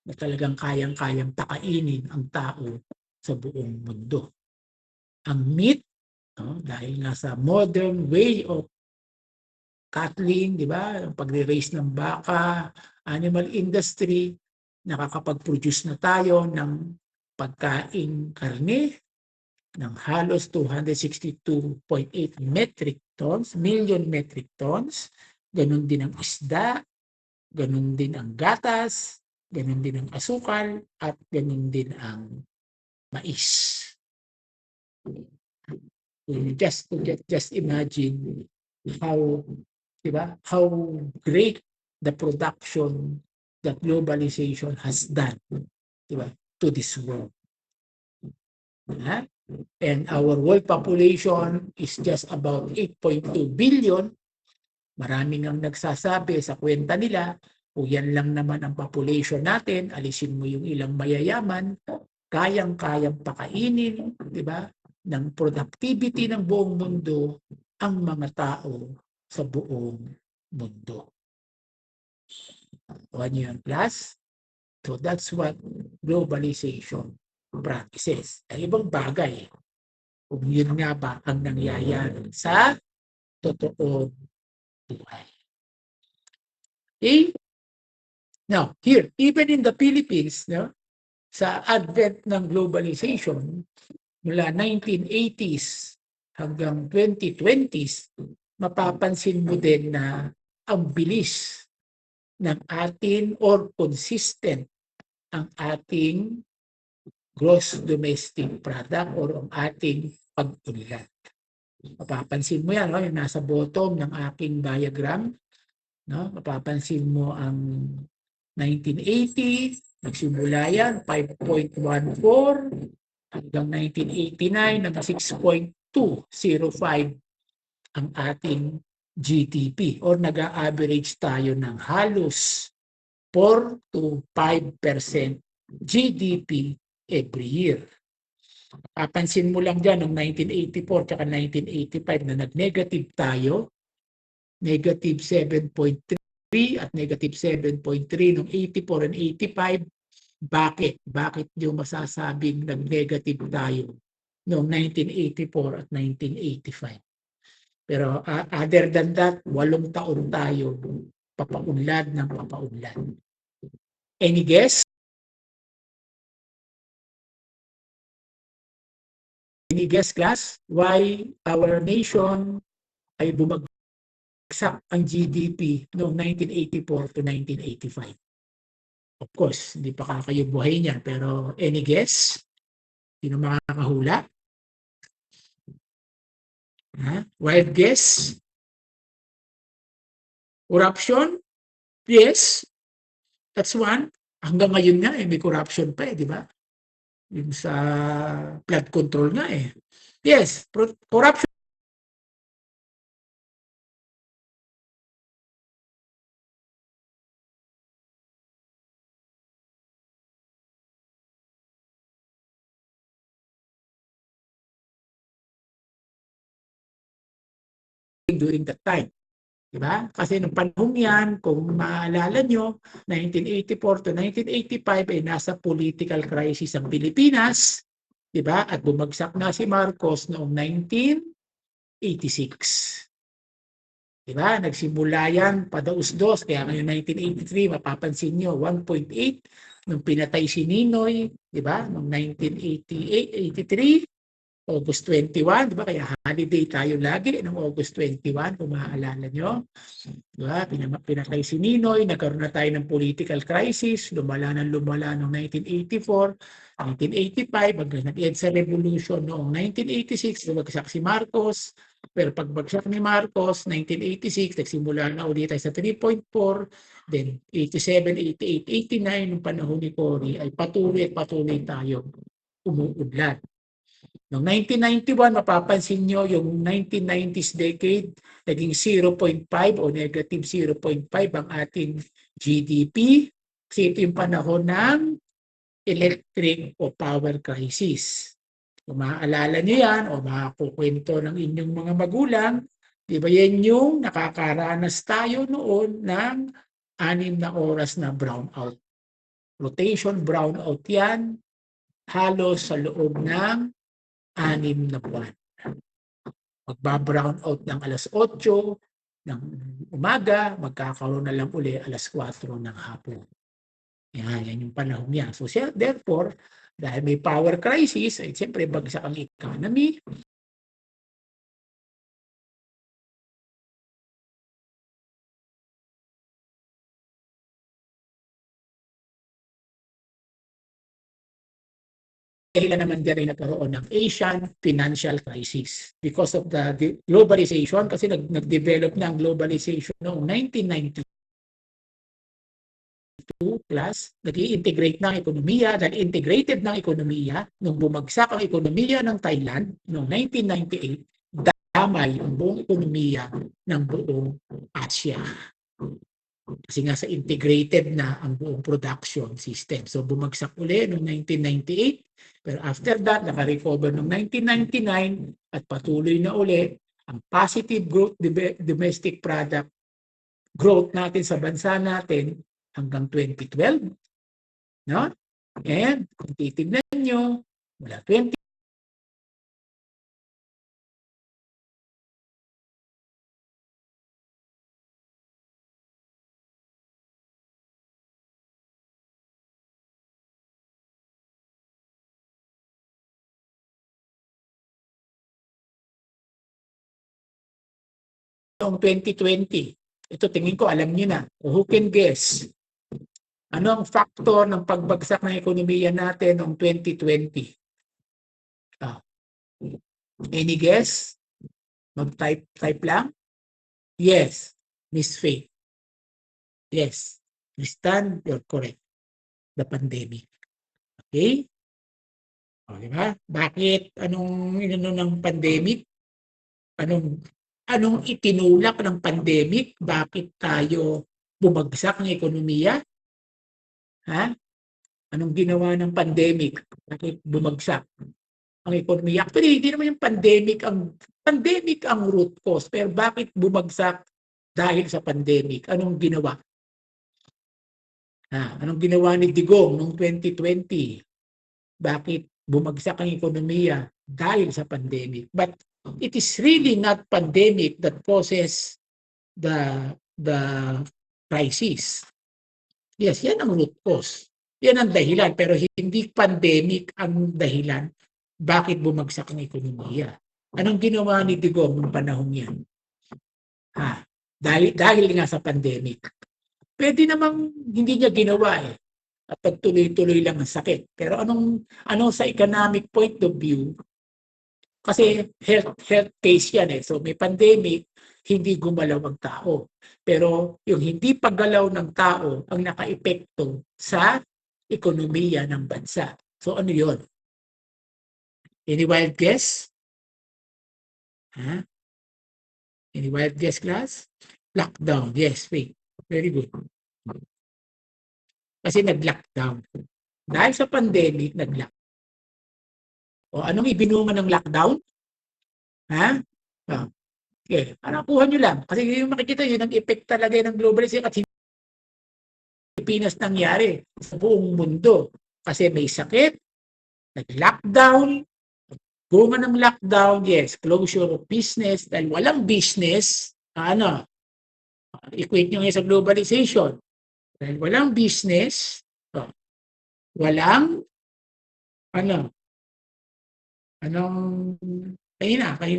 Na talagang kayang-kayang pakainin ang tao sa buong mundo. Ang meat, no, dahil nasa modern way of cattle, di ba? Ang pagre-raise ng baka, animal industry, nakakapag-produce na tayo ng pagkain karne ng halos 262.8 million metric tons. Ganun din ang isda, ganun din ang gatas, ganun din ang asukal, at ganun din ang mais. Just imagine how, di ba, how great the production that globalization has done, di ba, to this world. And our world population is just about 8.2 billion. Maraming ang nagsasabi sa kwenta nila, kung yan lang naman ang population natin, alisin mo yung ilang mayayaman, kayang-kayang pakainin, di ba, ng productivity ng buong mundo ang mga tao sa buong mundo. O ano yun, class? So that's what globalization practices. Ang ibang bagay, kung yun nga ba ang nangyayari sa totoong buhay. Okay? Now, here, even in the Philippines, no, sa advent ng globalization, mula 1980s hanggang 2020s, mapapansin mo din na ang bilis ng atin or consistent ang ating gross domestic product or ang ating pag-unlad. Mapapansin mo yan, no? Yung nasa bottom ng aking diagram, no? Mapapansin mo ang 1980, nagsimula yan, 5.14 hanggang 1989, nag 6.205 ang ating GDP or nag-average tayo ng halos 4 to 5% GDP every year. Papansin mo lang dyan, noong 1984 at 1985 na nag-negative tayo, negative 7.3 at negative 7.3 noong 84 and 85. Bakit? Bakit nyo masasabing nag-negative tayo noong 1984 at 1985? Pero other than that, 8 taon tayo papaunlad ng papaunlad. Any guess? Any guess, class? Why our nation ay bumagsak ang GDP noong 1984 to 1985? Of course, hindi pa kayo buhay niyan, pero any guess? Sino makakahula? Wild guess? Corruption? Yes. That's one. Hanggang ngayon nga may corruption pa di ba? Yung sa flood control nga Yes, corruption during that time. Diba? Kasi nung panahon yan, kung maalala nyo, 1984 to 1985 ay nasa political crisis ang Pilipinas, diba? At bumagsak na si Marcos noong 1986. Diba? Nagsimula yan, padaus-dos, kaya ngayon 1983, mapapansin nyo, 1.8, nung pinatay si Ninoy, diba? Noong 1983, August 21, di ba? Kaya holiday tayo lagi ng August 21, kung maaalala nyo. Di ba? Pinatay si Ninoy, nagkaroon na tayo ng political crisis, lumala noong 1984, 1985, nag-EDSA Revolution noong 1986, bumagsak si Marcos. Pero pagbagsak ni Marcos, 1986, nagsimula na ulit tayo sa 3.4, then 87, 88, 89, nung panahon ni Cory, ay patuloy tayo umuudlad. Noong 1991, mapapansin nyo yung 1990s decade, naging 0.5 o negative 0.5 ang ating GDP. Kasi ito yung panahon ng electric o power crisis. Kung maaalala nyo yan o makakukwento ng inyong mga magulang, di ba yan yung nakakaranas tayo noon ng 6 na oras na brownout. Rotation brownout yan, halos sa loob ng 6 na buwan. Magba-brown out ng alas 8 ng umaga, magkakaroon na lang uli alas 4 ng hapon. Yan yung panahon niya. So therefore, dahil may power crisis, ay siyempre bagsak ang economy, dahilan naman din rin nagkaroon ng Asian financial crisis because of the globalization, kasi nag-develop na ang globalization noong 1992 plus, nag-i-integrate ng ekonomiya, dahil integrated ng ekonomiya, nung bumagsak ang ekonomiya ng Thailand noong 1998, damay ang buong ekonomiya ng buong Asia. Kasi nga sa integrated na ang buong production system. So bumagsak uli noong 1998, pero after that, naka-recover noong 1999 at patuloy na uli ang positive growth domestic product growth natin sa bansa natin hanggang 2012. No? And kung titignan nyo, mula 20 noong 2020, ito tingin ko alam niyo na, who can guess? Ano ang factor ng pagbagsak ng ekonomiya natin noong 2020? Any guess? Mag-type lang? Yes, Miss Faith. Yes, Miss Tan, you're correct. The pandemic. Okay? O, di ba? Bakit? Anong inano ng pandemic? Anong itinulak ng pandemic? Bakit tayo bumagsak ng ekonomiya? Ha? Anong ginawa ng pandemic? Bakit bumagsak ang ekonomiya? Actually, hindi naman yung pandemic ang root cause. Pero bakit bumagsak dahil sa pandemic? Anong ginawa? Anong ginawa ni Digong noong 2020? Bakit bumagsak ang ekonomiya? Dahil sa pandemic. But it is really not pandemic that causes the crisis. Yes, yan ang root cause. Yan ang dahilan, pero hindi pandemic ang dahilan bakit bumagsak ang ekonomiya. Anong ginawa ni Digong noong panahon yan? Dahil nga sa pandemic. Pwede namang hindi niya ginawa at pagtuloy-tuloy lang ang sakit. Pero ano sa economic point of view, kasi health case yan So may pandemic, hindi gumalaw ang tao. Pero yung hindi paggalaw ng tao ang nakaepekto sa ekonomiya ng bansa. So ano yun? Any wild guess? Any wild guess, class? Lockdown. Yes, wait. Very good. Kasi nag-lockdown. Dahil sa pandemic, nag-lockdown. O anong ibinunga ng lockdown? Okay, kuha nyo lang. Kasi yung makikita yun, ang effect talaga ng globalization at Pilipinas nangyari sa buong mundo. Kasi may sakit, nag-lockdown, bunga ng lockdown, yes, closure of business, dahil walang business, equate nyo ngayon sa globalization. Dahil walang business, walang, kanina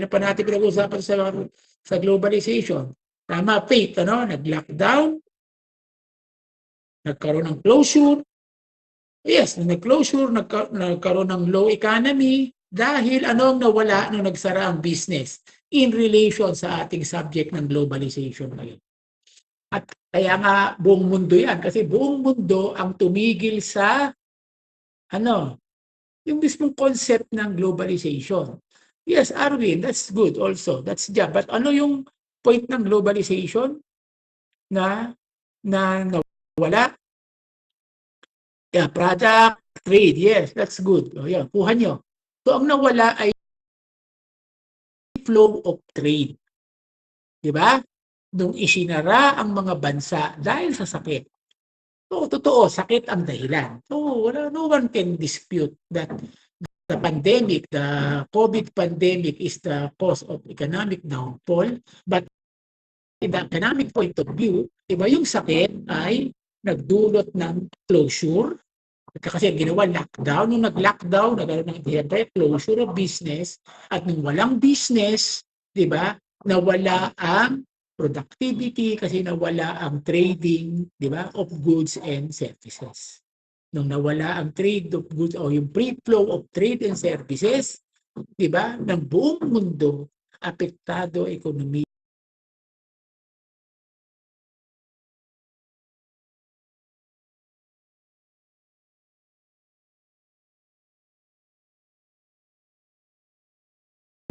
pa natin pinag-usapan sa globalization. Tama, Faith, nag-lockdown, nagkaroon ng closure. Yes, nag-closure, nagkaroon ng low economy dahil nawala nung nagsara ang business in relation sa ating subject ng globalization ngayon. At kaya nga buong mundo yan kasi buong mundo ang tumigil sa yung mismong concept ng globalization. Yes, Arvin, that's good also. That's job. But ano yung point ng globalization na nawala? Yeah, product, trade. Yes, that's good. O yan, kuha nyo. So, ang nawala ay flow of trade. Diba? Nung isinara ang mga bansa dahil sa sakit. So, totoo, sakit ang dahilan. So, no one can dispute that the pandemic, the COVID pandemic is the cause of economic downfall. But in the economic point of view, diba yung sakit ay nagdulot ng closure. Kasi ginawa lockdown, nung nag-lockdown, nagkaroon ng closure of business, at nung walang business, diba, nawala ang productivity kasi nawala ang trading, diba, of goods and services. nung nawala ang trade of goods o yung free flow of trade and services, di ba, ng buong mundo, apektado ekonomiya.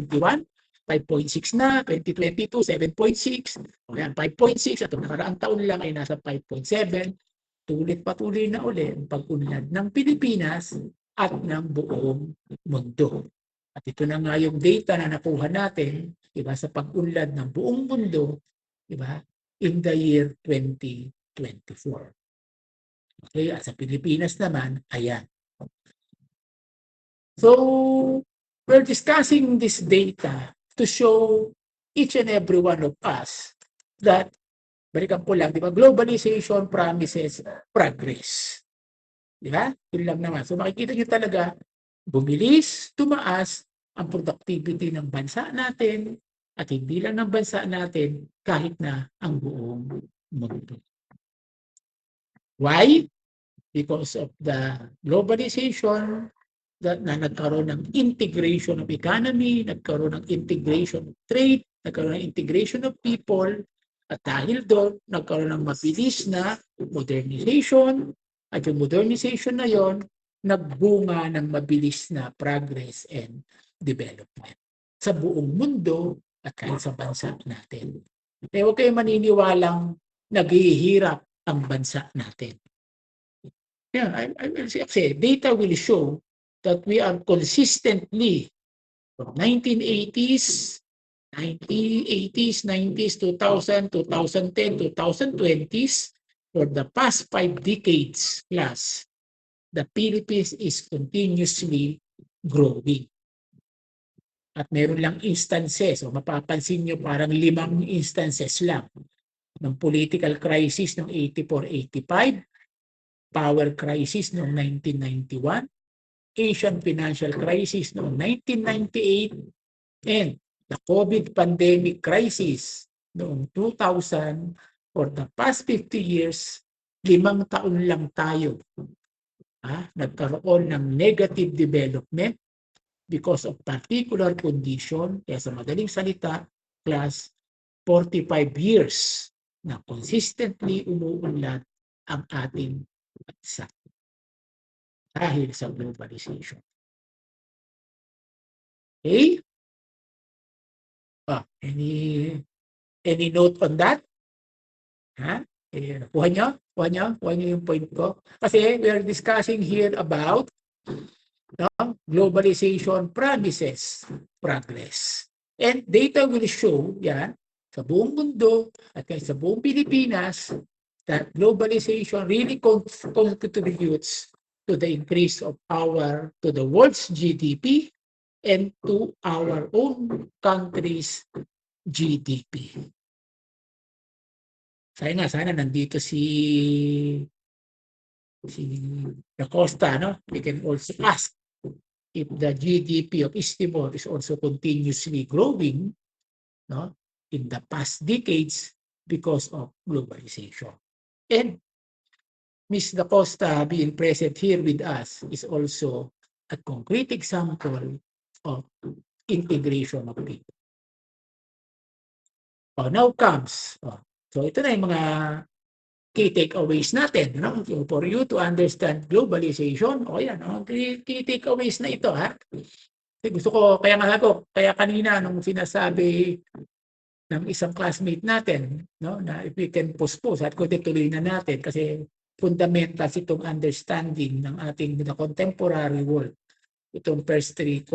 '21, 5.6 na, 2022, 7.6, o yan, 5.6, at nakaraang taon lang ay nasa 5.7, patuloy na uli ang pag-unlad ng Pilipinas at ng buong mundo. At ito na nga yung data na nakuha natin, diba, sa pag-unlad ng buong mundo, diba, in the year 2024. Okay, at sa Pilipinas naman, ayan. So, we're discussing this data to show each and every one of us that, balikan ko lang, di ba, globalization promises progress. Di ba? Yun lang naman. So, makikita nyo talaga, bumilis, tumaas ang productivity ng bansa natin at hindi lang ng bansa natin, kahit na ang buong mundo. Why? Because of the globalization, na nagkaroon ng integration of economy, nagkaroon ng integration of trade, nagkaroon ng integration of people, at dahil doon, nagkaroon ng mabilis na modernization, at yung modernization na yon, nagbunga ng mabilis na progress and development sa buong mundo at kahit sa bansa natin. Eh, huwag kayong maniniwalang naghihirap ang bansa natin. Yeah, I will say, data will show that we are consistently from 1980s, 90s, 2000, 2010, 2020s, for the past 5 decades plus, the Philippines is continuously growing. At meron lang instances, o mapapansin nyo parang 5 instances lang ng political crisis ng 84-85, power crisis noong 1991, Asian financial crisis noong 1998, and the COVID pandemic crisis noong 2000. For the past 50 years, 5 taon lang tayo nagkaroon ng negative development because of particular condition. Kaya sa madaling salita, plus 45 years na consistently umuunlad ang ating bansa dahil sa globalization. Okay? Any note on that? Kuha nyo yung point ko. Kasi we are discussing here about globalization promises progress. And data will show yan sa buong mundo at sa buong Pilipinas that globalization really contributes to the increase of to the world's GDP and to our own country's GDP. Sana nandito si Da Costa, no? We can also ask if the GDP of East Timor is also continuously growing, no, in the past decades because of globalization. And Ms. Da Costa being present here with us is also a concrete example of integration of people. Now comes, so ito na yung mga key takeaways natin, no? So for you to understand globalization, key takeaways na ito, ha? Kasi gusto ko, kaya kanina nung sinasabi ng isang classmate natin, no, na if we can postpone, at kung tuloy na natin kasi fundamental itong understanding ng ating the contemporary world. Itong first 3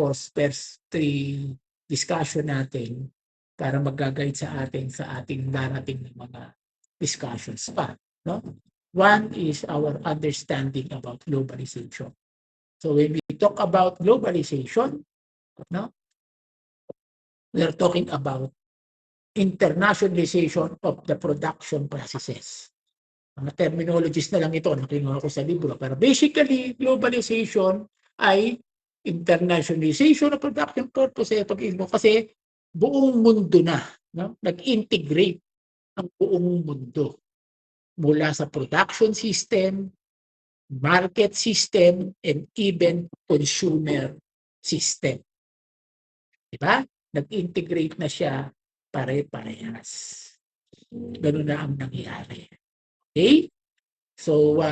discussion natin para mag-guide sa ating darating ng mga discussions pa, no? One is our understanding about globalization. So when we talk about globalization, no, we are talking about internationalization of the production processes. Mga terminologies na lang ito, nakinuha ko sa libro. Pero basically, globalization ay internationalization of production purposes. Kasi buong mundo na, no? Nag-integrate ang buong mundo mula sa production system, market system, and even consumer system. Diba? Nag-integrate na siya pare-parehas. Ganun na ang nangyari. Okay? So,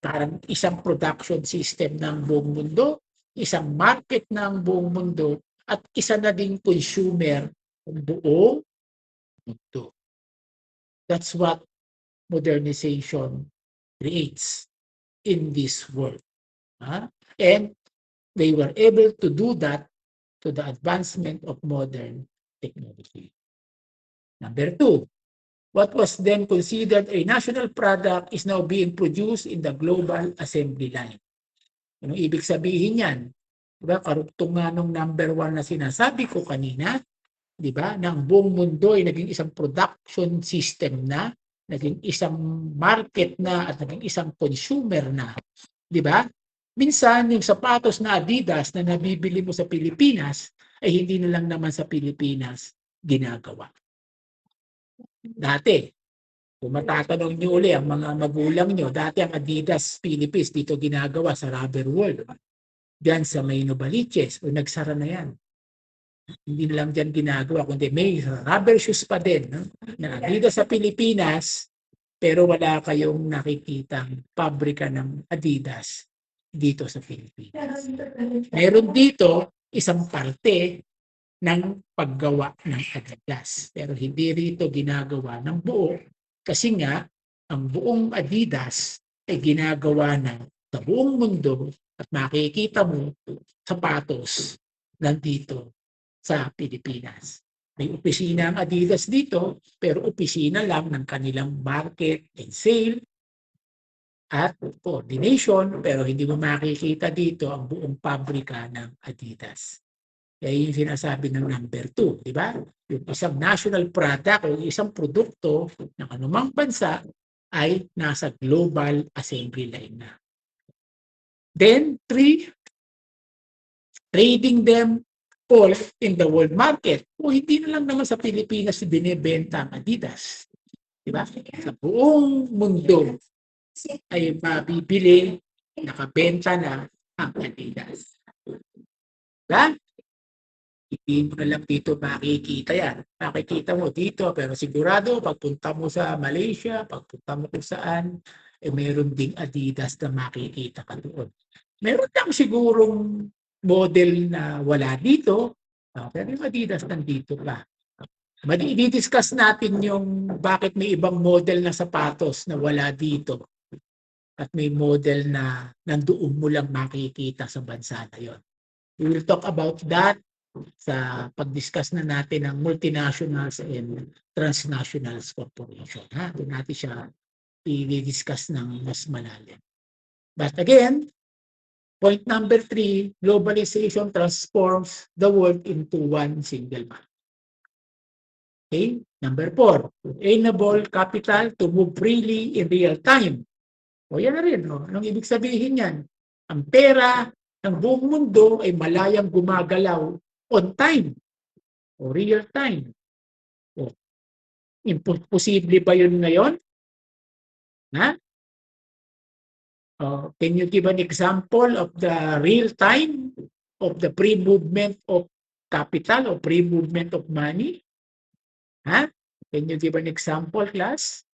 parang isang production system ng buong mundo, isang market ng buong mundo, at isa na ding consumer ng buong mundo. That's what modernization creates in this world. And they were able to do that to the advancement of modern technology. Number two, what was then considered a national product is now being produced in the global assembly line. Anong ibig sabihin yan? Diba? Karugtong nga nung number one na sinasabi ko kanina, diba? Na ang buong mundo ay naging isang production system na, naging isang market na, at naging isang consumer na. Diba? Minsan, yung sapatos na Adidas na nabibili mo sa Pilipinas, ay hindi na lang naman sa Pilipinas ginagawa. Dati, kung matatanong nyo uli ang mga magulang nyo, dati ang Adidas Philippines dito ginagawa sa Rubber World. Diyan sa may Novaliches, o nagsara na yan. Hindi na lang diyan ginagawa, kundi may rubber shoes pa din, no? Na Adidas sa Pilipinas, pero wala kayong nakikitang pabrika ng Adidas dito sa Pilipinas. Meron dito isang parte ng paggawa ng Adidas, pero hindi rito ginagawa ng buo kasi nga ang buong Adidas ay ginagawa ng sa buong mundo at makikita mo sapatos nandito sa Pilipinas. May opisina ang Adidas dito, pero opisina lang ng kanilang market and sale at coordination, pero hindi mo makikita dito ang buong pabrika ng Adidas. Kaya yung sinasabi ng number 2, di ba? Yung isang national product o isang produkto ng anumang bansa ay nasa global assembly line na. Then, 3, trading them all in the world market. O hindi na lang naman sa Pilipinas binibenta ang Adidas. Di ba? Sa buong mundo ay mabibili, nakabenta na ang Adidas. Diba? Hindi mo na lang dito makikita yan. Makikita mo dito, pero sigurado, pagpunta mo sa Malaysia, pagpunta mo kung saan, meron ding Adidas na makikita ka doon. Meron lang sigurong model na wala dito, pero yung Adidas nandito pa. I-discuss natin yung bakit may ibang model na sapatos na wala dito at may model na nandoon mo lang makikita sa bansa na yon. We will talk about that sa pag-discuss na natin ng multinationals and transnationals corporation. Doon natin siya i-discuss ng mas malalim. But again, point number 3, globalization transforms the world into one single market. Okay? Number 4, enable capital to move freely in real time. O yan na rin. No? Anong ibig sabihin yan? Ang pera ng buong mundo ay malayang gumagalaw on time o real time. O, imposible ba yun ngayon? Ha? Can you give an example of the real time of the pre-movement of capital or pre-movement of money? Ha? Can you give an example, class?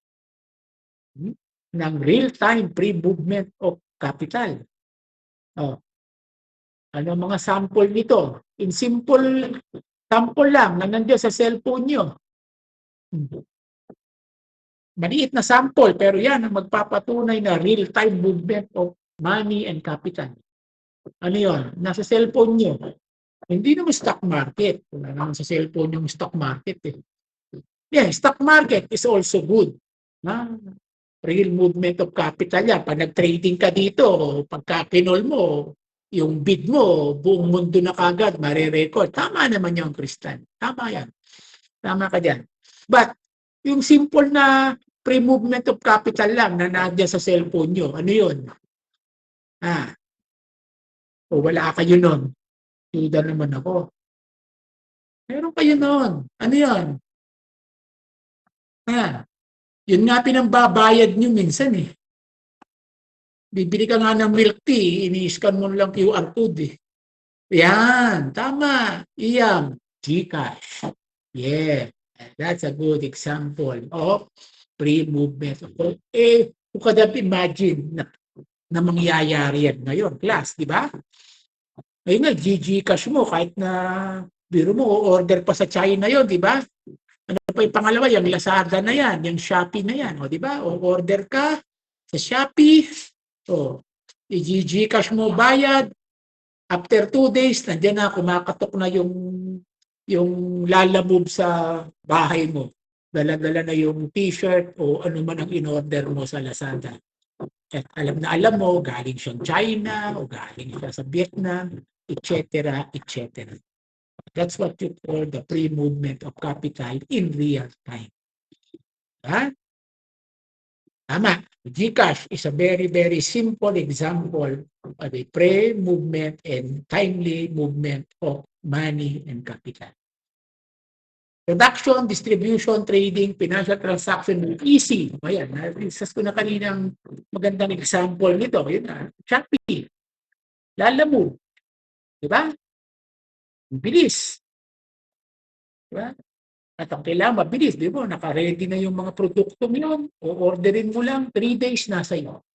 Ng real-time pre-movement of capital. Ano mga sample nito? In simple sample lang na nandiyan sa cellphone nyo. Maliit na sample, pero yan ang magpapatunay na real-time movement of money and capital. Ano yun? Nasa cellphone nyo. Hindi naman stock market. Wala naman sa cellphone yung stock market. Yeah, stock market is also good. Real movement of capital yan. Pag nag-trading ka dito, pagka kinol mo, yung bid mo, buong mundo na kagad, marirecord. Tama naman yung Kristan. Tama yan. Tama ka dyan. But, yung simple na pre-movement of capital lang na nandiyan sa cellphone nyo, ano yun? O wala kayo nun. Tuda naman ako. Meron kayo nun. Ano yun? Yun nga pinambabayad nyo minsan eh. Bibili ka nga ng milk tea, ini-scan mo lang QR code eh. Yan, tama. Iyam, GCash. Yeah, that's a good example of pre-movement. Who could have imagined na mangyayari yan ngayon, class, di ba? Ngayon nga, GCash mo, kahit na biro mo, order pa sa China yon, di ba? Ano pa yung pangalawa? Yung Lazada na yan, yung Shopee na yan, o di ba? O order ka sa Shopee, o i-GCash mo bayad, after 2 days, nandiyan na, kumakatok na yung lalamove sa bahay mo. Dala-dala na yung t-shirt o ano man ang in-order mo sa Lazada. At alam mo, galing siyang China o galing siya sa Vietnam, etc., etc. That's what you call the pre-movement of capital in real time. Ha? Tama. GCash is a very, very simple example of a pre-movement and timely movement of money and capital. Production, distribution, trading, financial transaction, easy. Ayan, discuss ko na kaninang magandang example nito. Yun na, Shopee, Lalamove. Diba? Bilis. Diba? At ang kailangan mabilis, di ba? Naka-ready na yung mga produkto mo yun. O orderin mo lang, 3 days nasa iyo.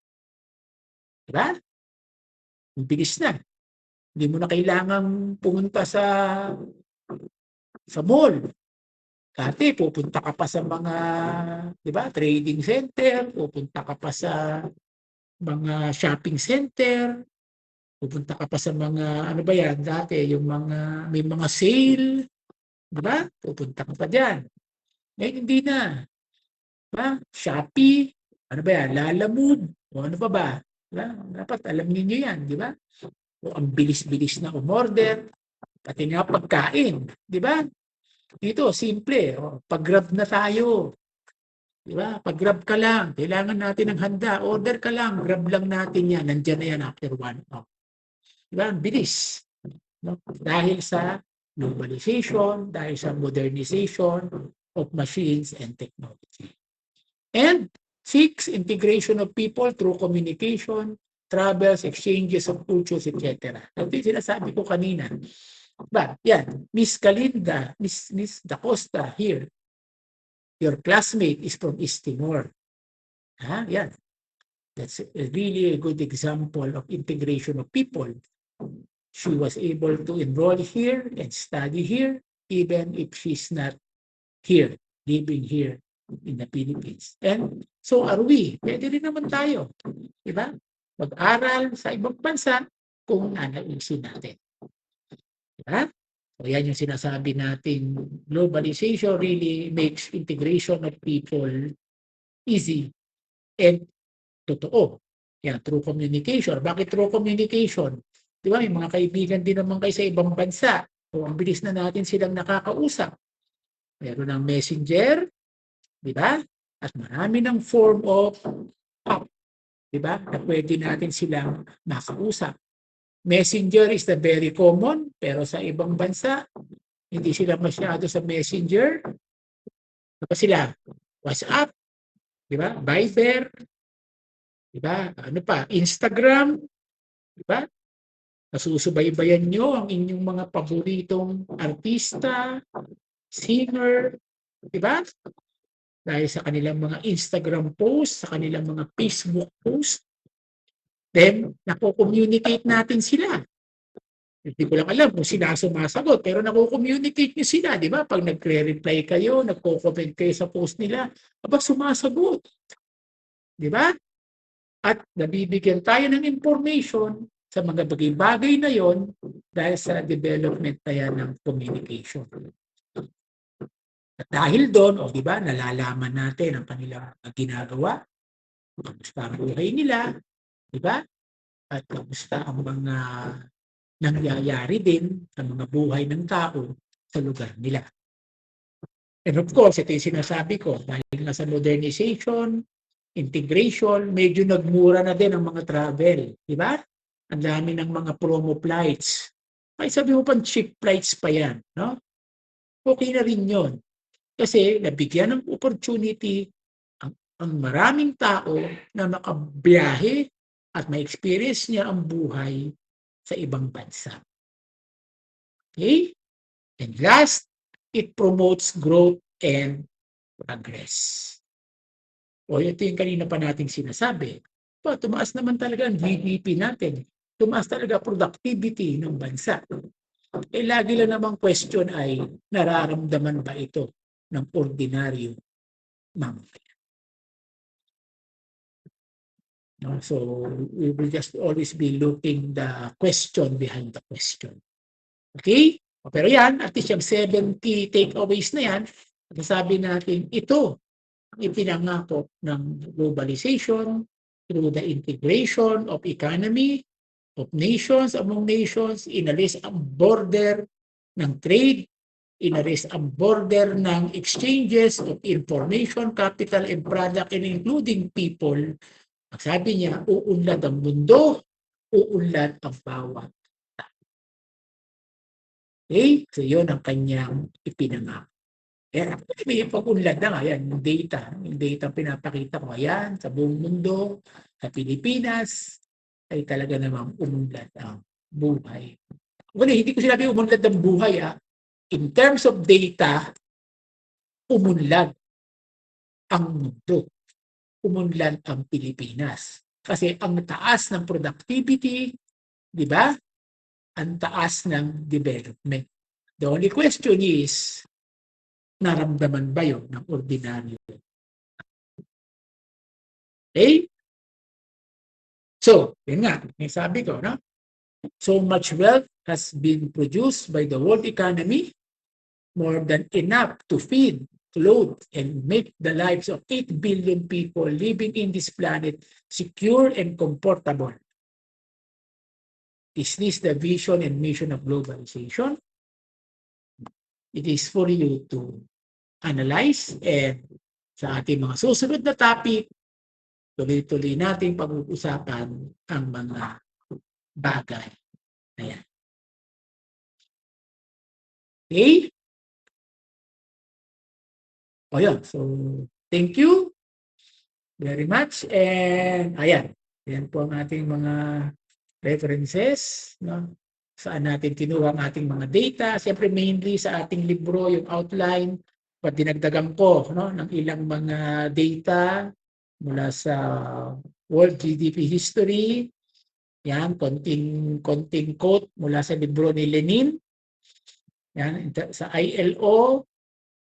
Diba? Bilis na. Hindi mo na kailangan pumunta sa mall. Dati, pupunta ka pa sa mga, di ba, trading center, pupunta ka pa sa mga shopping center, pupunta ka pa sa mga, ano ba yan, dati, yung mga, may mga sale, di ba? Pupunta ka pa dyan. Ngayon, hindi na. Diba? Shopee, ano ba yan, Lalamove, o ano pa ba? Diba? Dapat alam niyo yan, di ba? O ang bilis-bilis na umorder, pati nga pagkain, di ba? Dito, simple, pag-grab na tayo. Di ba? Pag-grab ka lang, kailangan natin ng handa, order ka lang, grab lang natin yan, nandiyan na yan after 1 hour. Di ba? Bilis. No? Dahil sa globalization, dahil sa modernization of machines and technology. And 6, integration of people through communication, travels, exchanges of cultures, etc. Ito yung sinasabi ko kanina. Ba, yan, Miss Kalinda, Miss Da Costa here. Your classmate is from East Timor. Ha? Yan. That's really a good example of integration of people. She was able to enroll here and study here, even if she's not here, living here in the Philippines. And so are we. Pwede rin naman tayo. Diba? Mag-aral sa ibang bansa kung nanaisin natin. Diba? So yan yung sinasabi natin, globalization really makes integration of people easy and totoo. Yan, through communication. Bakit through communication? Diba? May mga kaibigan din naman kayo sa ibang bansa. So ang bilis na natin silang nakakausap. Meron ng messenger, di ba? At marami ng form of app, di ba? Na pwede natin silang makausap. Messenger is the very common, pero sa ibang bansa, hindi sila masyado sa messenger. Ano pa sila? WhatsApp, di ba? Viber, di ba? Ano pa? Instagram, di ba? Nasusubaybayan nyo ang inyong mga paboritong artista, singer, di ba? Dahil sa kanilang mga Instagram post, sa kanilang mga Facebook post, then nako-communicate natin sila. Hindi ko lang alam kung sila sumasagot, pero nako-communicate nyo sila, di ba? Pag nagre-reply kayo, nagko-comment kayo sa post nila, aba sumasagot. Di ba? At nabibigyan tayo ng information sa mga bagay-bagay na yon dahil sa development na yan ng communication. At dahil doon, o di ba, nalalaman natin ang kanilang ginagawa, kamusta ang buhay nila, di ba? At kamusta ang mga nangyayari din sa mga buhay ng tao sa lugar nila. And of course, ito yung sinasabi ko, dahil nga sa modernization, integration, medyo nagmura na din ang mga travel, di ba? Ang dami ng mga promo flights. Ay sabi mo pang cheap flights pa yan, no? Okay na rin yun. Kasi nabigyan ng opportunity ang maraming tao na makabiyahe at ma-experience niya ang buhay sa ibang bansa. Okay? And last, it promotes growth and progress. O ito yung kanina pa nating sinasabi. Tumaas naman talaga ang GDP natin. Tumaas talaga productivity ng bansa. Lagi lang namang question ay nararamdaman ba ito ng ordinaryo mamamayan? No? So we will just always be looking the question behind the question. Okay? Pero yan, at least yung 7 key takeaways na yan, sabi natin ito ang ipinangako ng globalization through the integration of economy, of nations among nations, inalis ang border ng trade, inalis ang border ng exchanges of information, capital, and product, and including people. Ang sabi niya, uunlad ang mundo, uunlad ang bawat. Okay? So yun ang kanyang ipinangako. Ayan, may pag-unlad na nga, yan, yung data pinapakita ko, ayan, sa buong mundo, sa Pilipinas, ay talaga namang umunlad ang buhay. Well, hindi ko sinabi umunlad ang buhay, in terms of data, umunlad ang mundo, umunlad ang Pilipinas. Kasi ang taas ng productivity, di ba? Ang taas ng development. The only question is, naramdaman ba yun ng ordinaryo? Okay? So, yun nga, may sabi ko, no? So much wealth has been produced by the world economy, more than enough to feed, clothe, and make the lives of 8 billion people living in this planet secure and comfortable. Is this the vision and mission of globalization? It is for you to analyze, and sa ating mga susunod na topic, tuloy-tuloy natin pag-uusapan ang mga bagay na yan. Okay? O yun. So, thank you very much. And ayan. Yan po ang ating mga references. No? Saan natin kinuha ang ating mga data. Siyempre mainly sa ating libro, yung outline. But dinagdagan ko, no, ng ilang mga data mula sa World GDP History. Yan, konting quote mula sa libro ni Lenin. Yan, sa ILO,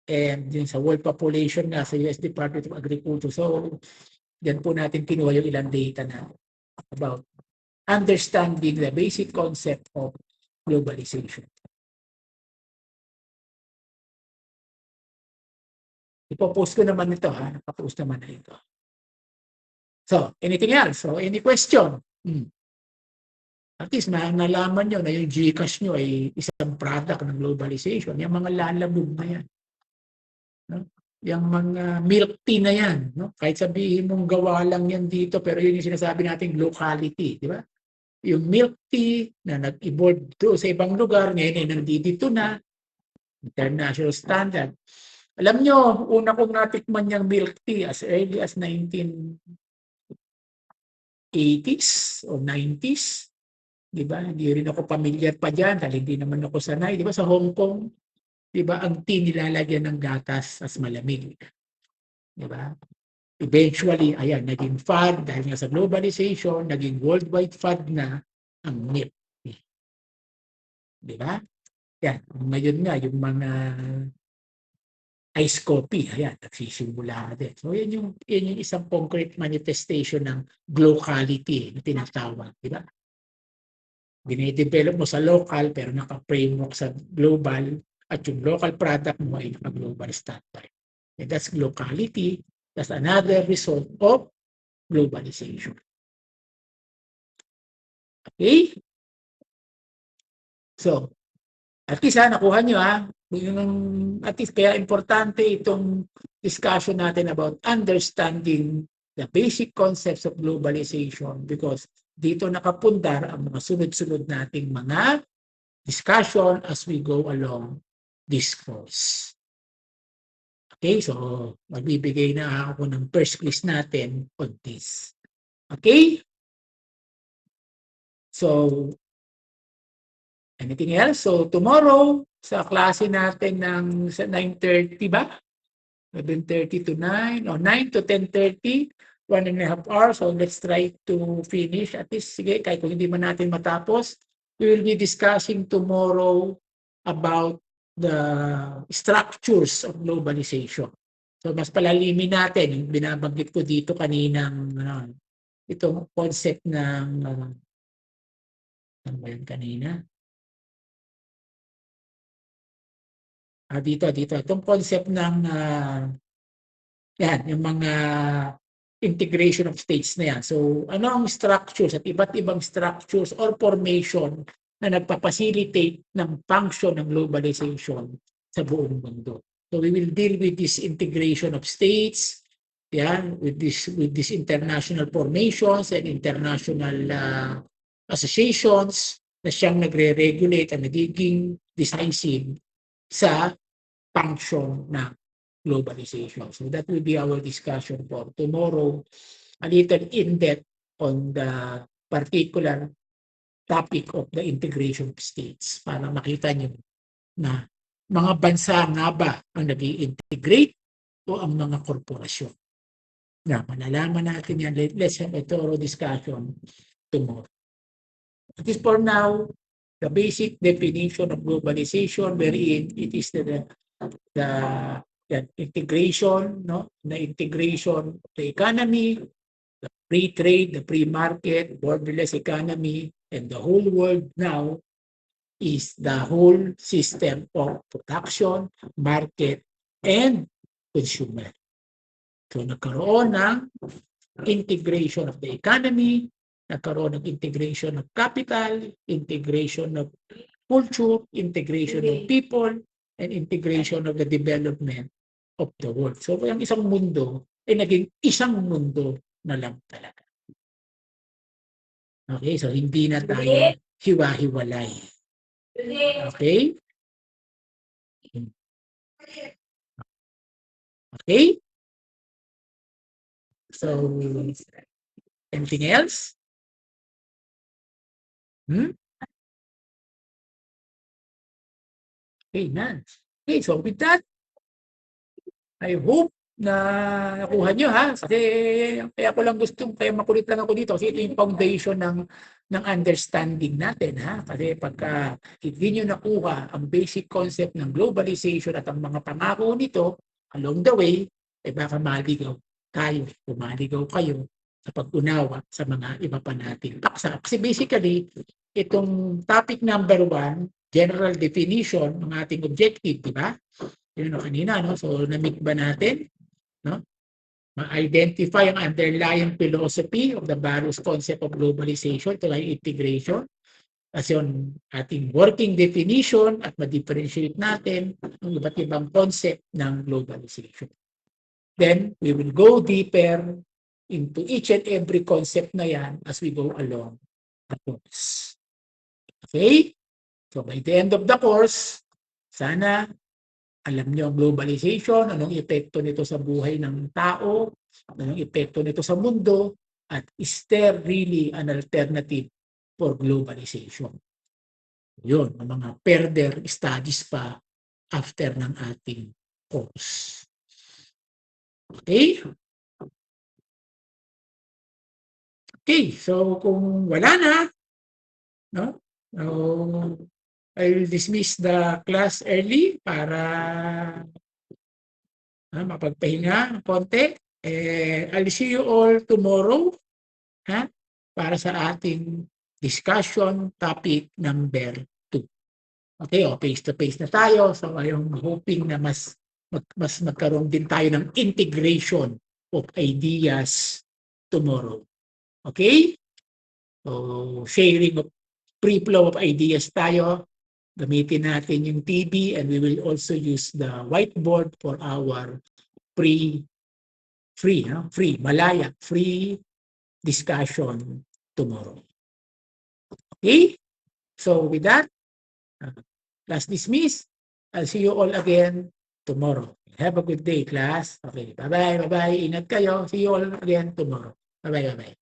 and din sa world population nga sa US Department of Agriculture. So, yan po natin kinuha yung ilang data na about understanding the basic concept of globalization. Ipopost ko naman ito, nakapost naman na ito. So, anything else? So, any question? At least nalaman nyo na yung GCash nyo ay isang product ng globalization. Yung mga lalabog na yan. No? Yung mga milk tea na yan. No? Kahit sabihin mong gawa lang yan dito, pero yun yung sinasabi natin locality. Di ba? Yung milk tea na nag-evolve doon sa ibang lugar, ngayon ay nandito na, international standard. Alam nyo, una kong natikman yung milk tea as early as 1980s or 90s. Di ba? Hindi rin ako familiar pa dyan dahil hindi naman ako sanay. Di ba sa Hong Kong, di ba ang tea nilalagyan ng gatas as malamig. Di ba? Eventually, ayan, naging fad dahil nga sa globalization, naging worldwide fad na ang milk tea. Di ba? Yan, ngayon nga, yung mga ice coffee, ayan, nagsisimula din. So, yan yung isang concrete manifestation ng locality na tinatawag. Di ba? Dinidevelop mo sa local pero naka-framework sa global at yung local product mo ay naka-global standard. And that's locality. That's another result of globalization. Okay? So, at least nakuha nyo at least kaya importante itong discussion natin about understanding the basic concepts of globalization because dito nakapundar ang mga sunod-sunod nating mga discussion as we go along this course. Okay, so magbibigay na ako ng first quiz natin on this. Okay? So, anything else? So, tomorrow, sa klase natin sa 9:30 ba? 11:30 to 9 or 9 to 10:30, 1.5 hours. So let's try to finish. At least, sige, kahit kung hindi man natin matapos, we will be discussing tomorrow about the structures of globalization. So mas palalimin natin yung binabanggit ko dito kaninang itong concept ng ano ba yun kanina? Dito. Itong concept ng yan, yung mga integration of states na yan. So, ano ang structures at iba't ibang structures or formation na nagpapacilitate ng function ng globalization sa buong mundo. So, we will deal with this integration of states, yan, with this international formations and international associations na siyang nagre-regulate at nagiging decisive sa function ng globalization. So that will be our discussion for tomorrow, a little in-depth on the particular topic of the integration of states para makita nyo na mga bansa nga ba ang nag-i-integrate o ang mga korporasyon. Na malalaman natin yan. Let's have a thorough discussion tomorrow. At least for now, the basic definition of globalization wherein it is the integration, the integration of the economy, the free trade, the free market, borderless economy, and the whole world now is the whole system of production, market, and consumer. So nagkaroon ng integration of the economy, nagkaroon ng integration of capital, integration of culture, integration of people, and integration of the development of the world. So, ang isang mundo ay naging isang mundo na lang talaga. Okay? So, hindi na tayo hiwa-hiwalay. Okay? Okay? So, anything else? Okay, none. Okay, so with that, I hope na nakuha nyo ha. Kasi kaya ko lang kaya makulit lang ako dito kasi ito yung foundation ng understanding natin ha. Kasi pagka hindi nyo nakuha ang basic concept ng globalization at ang mga pangako nito along the way, baka maligaw tayo, maligaw kayo sa pag-unawa sa mga iba pa natin paksa. Kasi basically, itong topic number 1, general definition ng ating objective, di ba? Yun kanina, no? So, na-meet ba natin? No? Ma-identify ang underlying philosophy of the various concept of globalization to integration. Kasi yung ating working definition at ma-differentiate natin ang iba't ibang concept ng globalization. Then, we will go deeper into each and every concept na yan as we go along the course. Okay? So, by the end of the course, sana alam niyo ang globalization, anong epekto nito sa buhay ng tao, anong epekto nito sa mundo, at is there really an alternative for globalization? Yun, ang mga further studies pa after ng ating course. Okay? Okay, so kung wala na, no? I will dismiss the class early para mapagpahinga ng konti. I'll see you all tomorrow para sa ating discussion topic number 2. Okay, face-to-face na tayo. So I'm hoping na mas magkaroon din tayo ng integration of ideas tomorrow. Okay? So sharing of free flow of ideas tayo. Gamitin natin yung TV and we will also use the whiteboard for our free discussion tomorrow. Okay? So with that, class dismissed. I'll see you all again tomorrow. Have a good day, class. Okay, bye-bye, bye-bye. Ingat kayo. See you all again tomorrow. Bye-bye, bye-bye.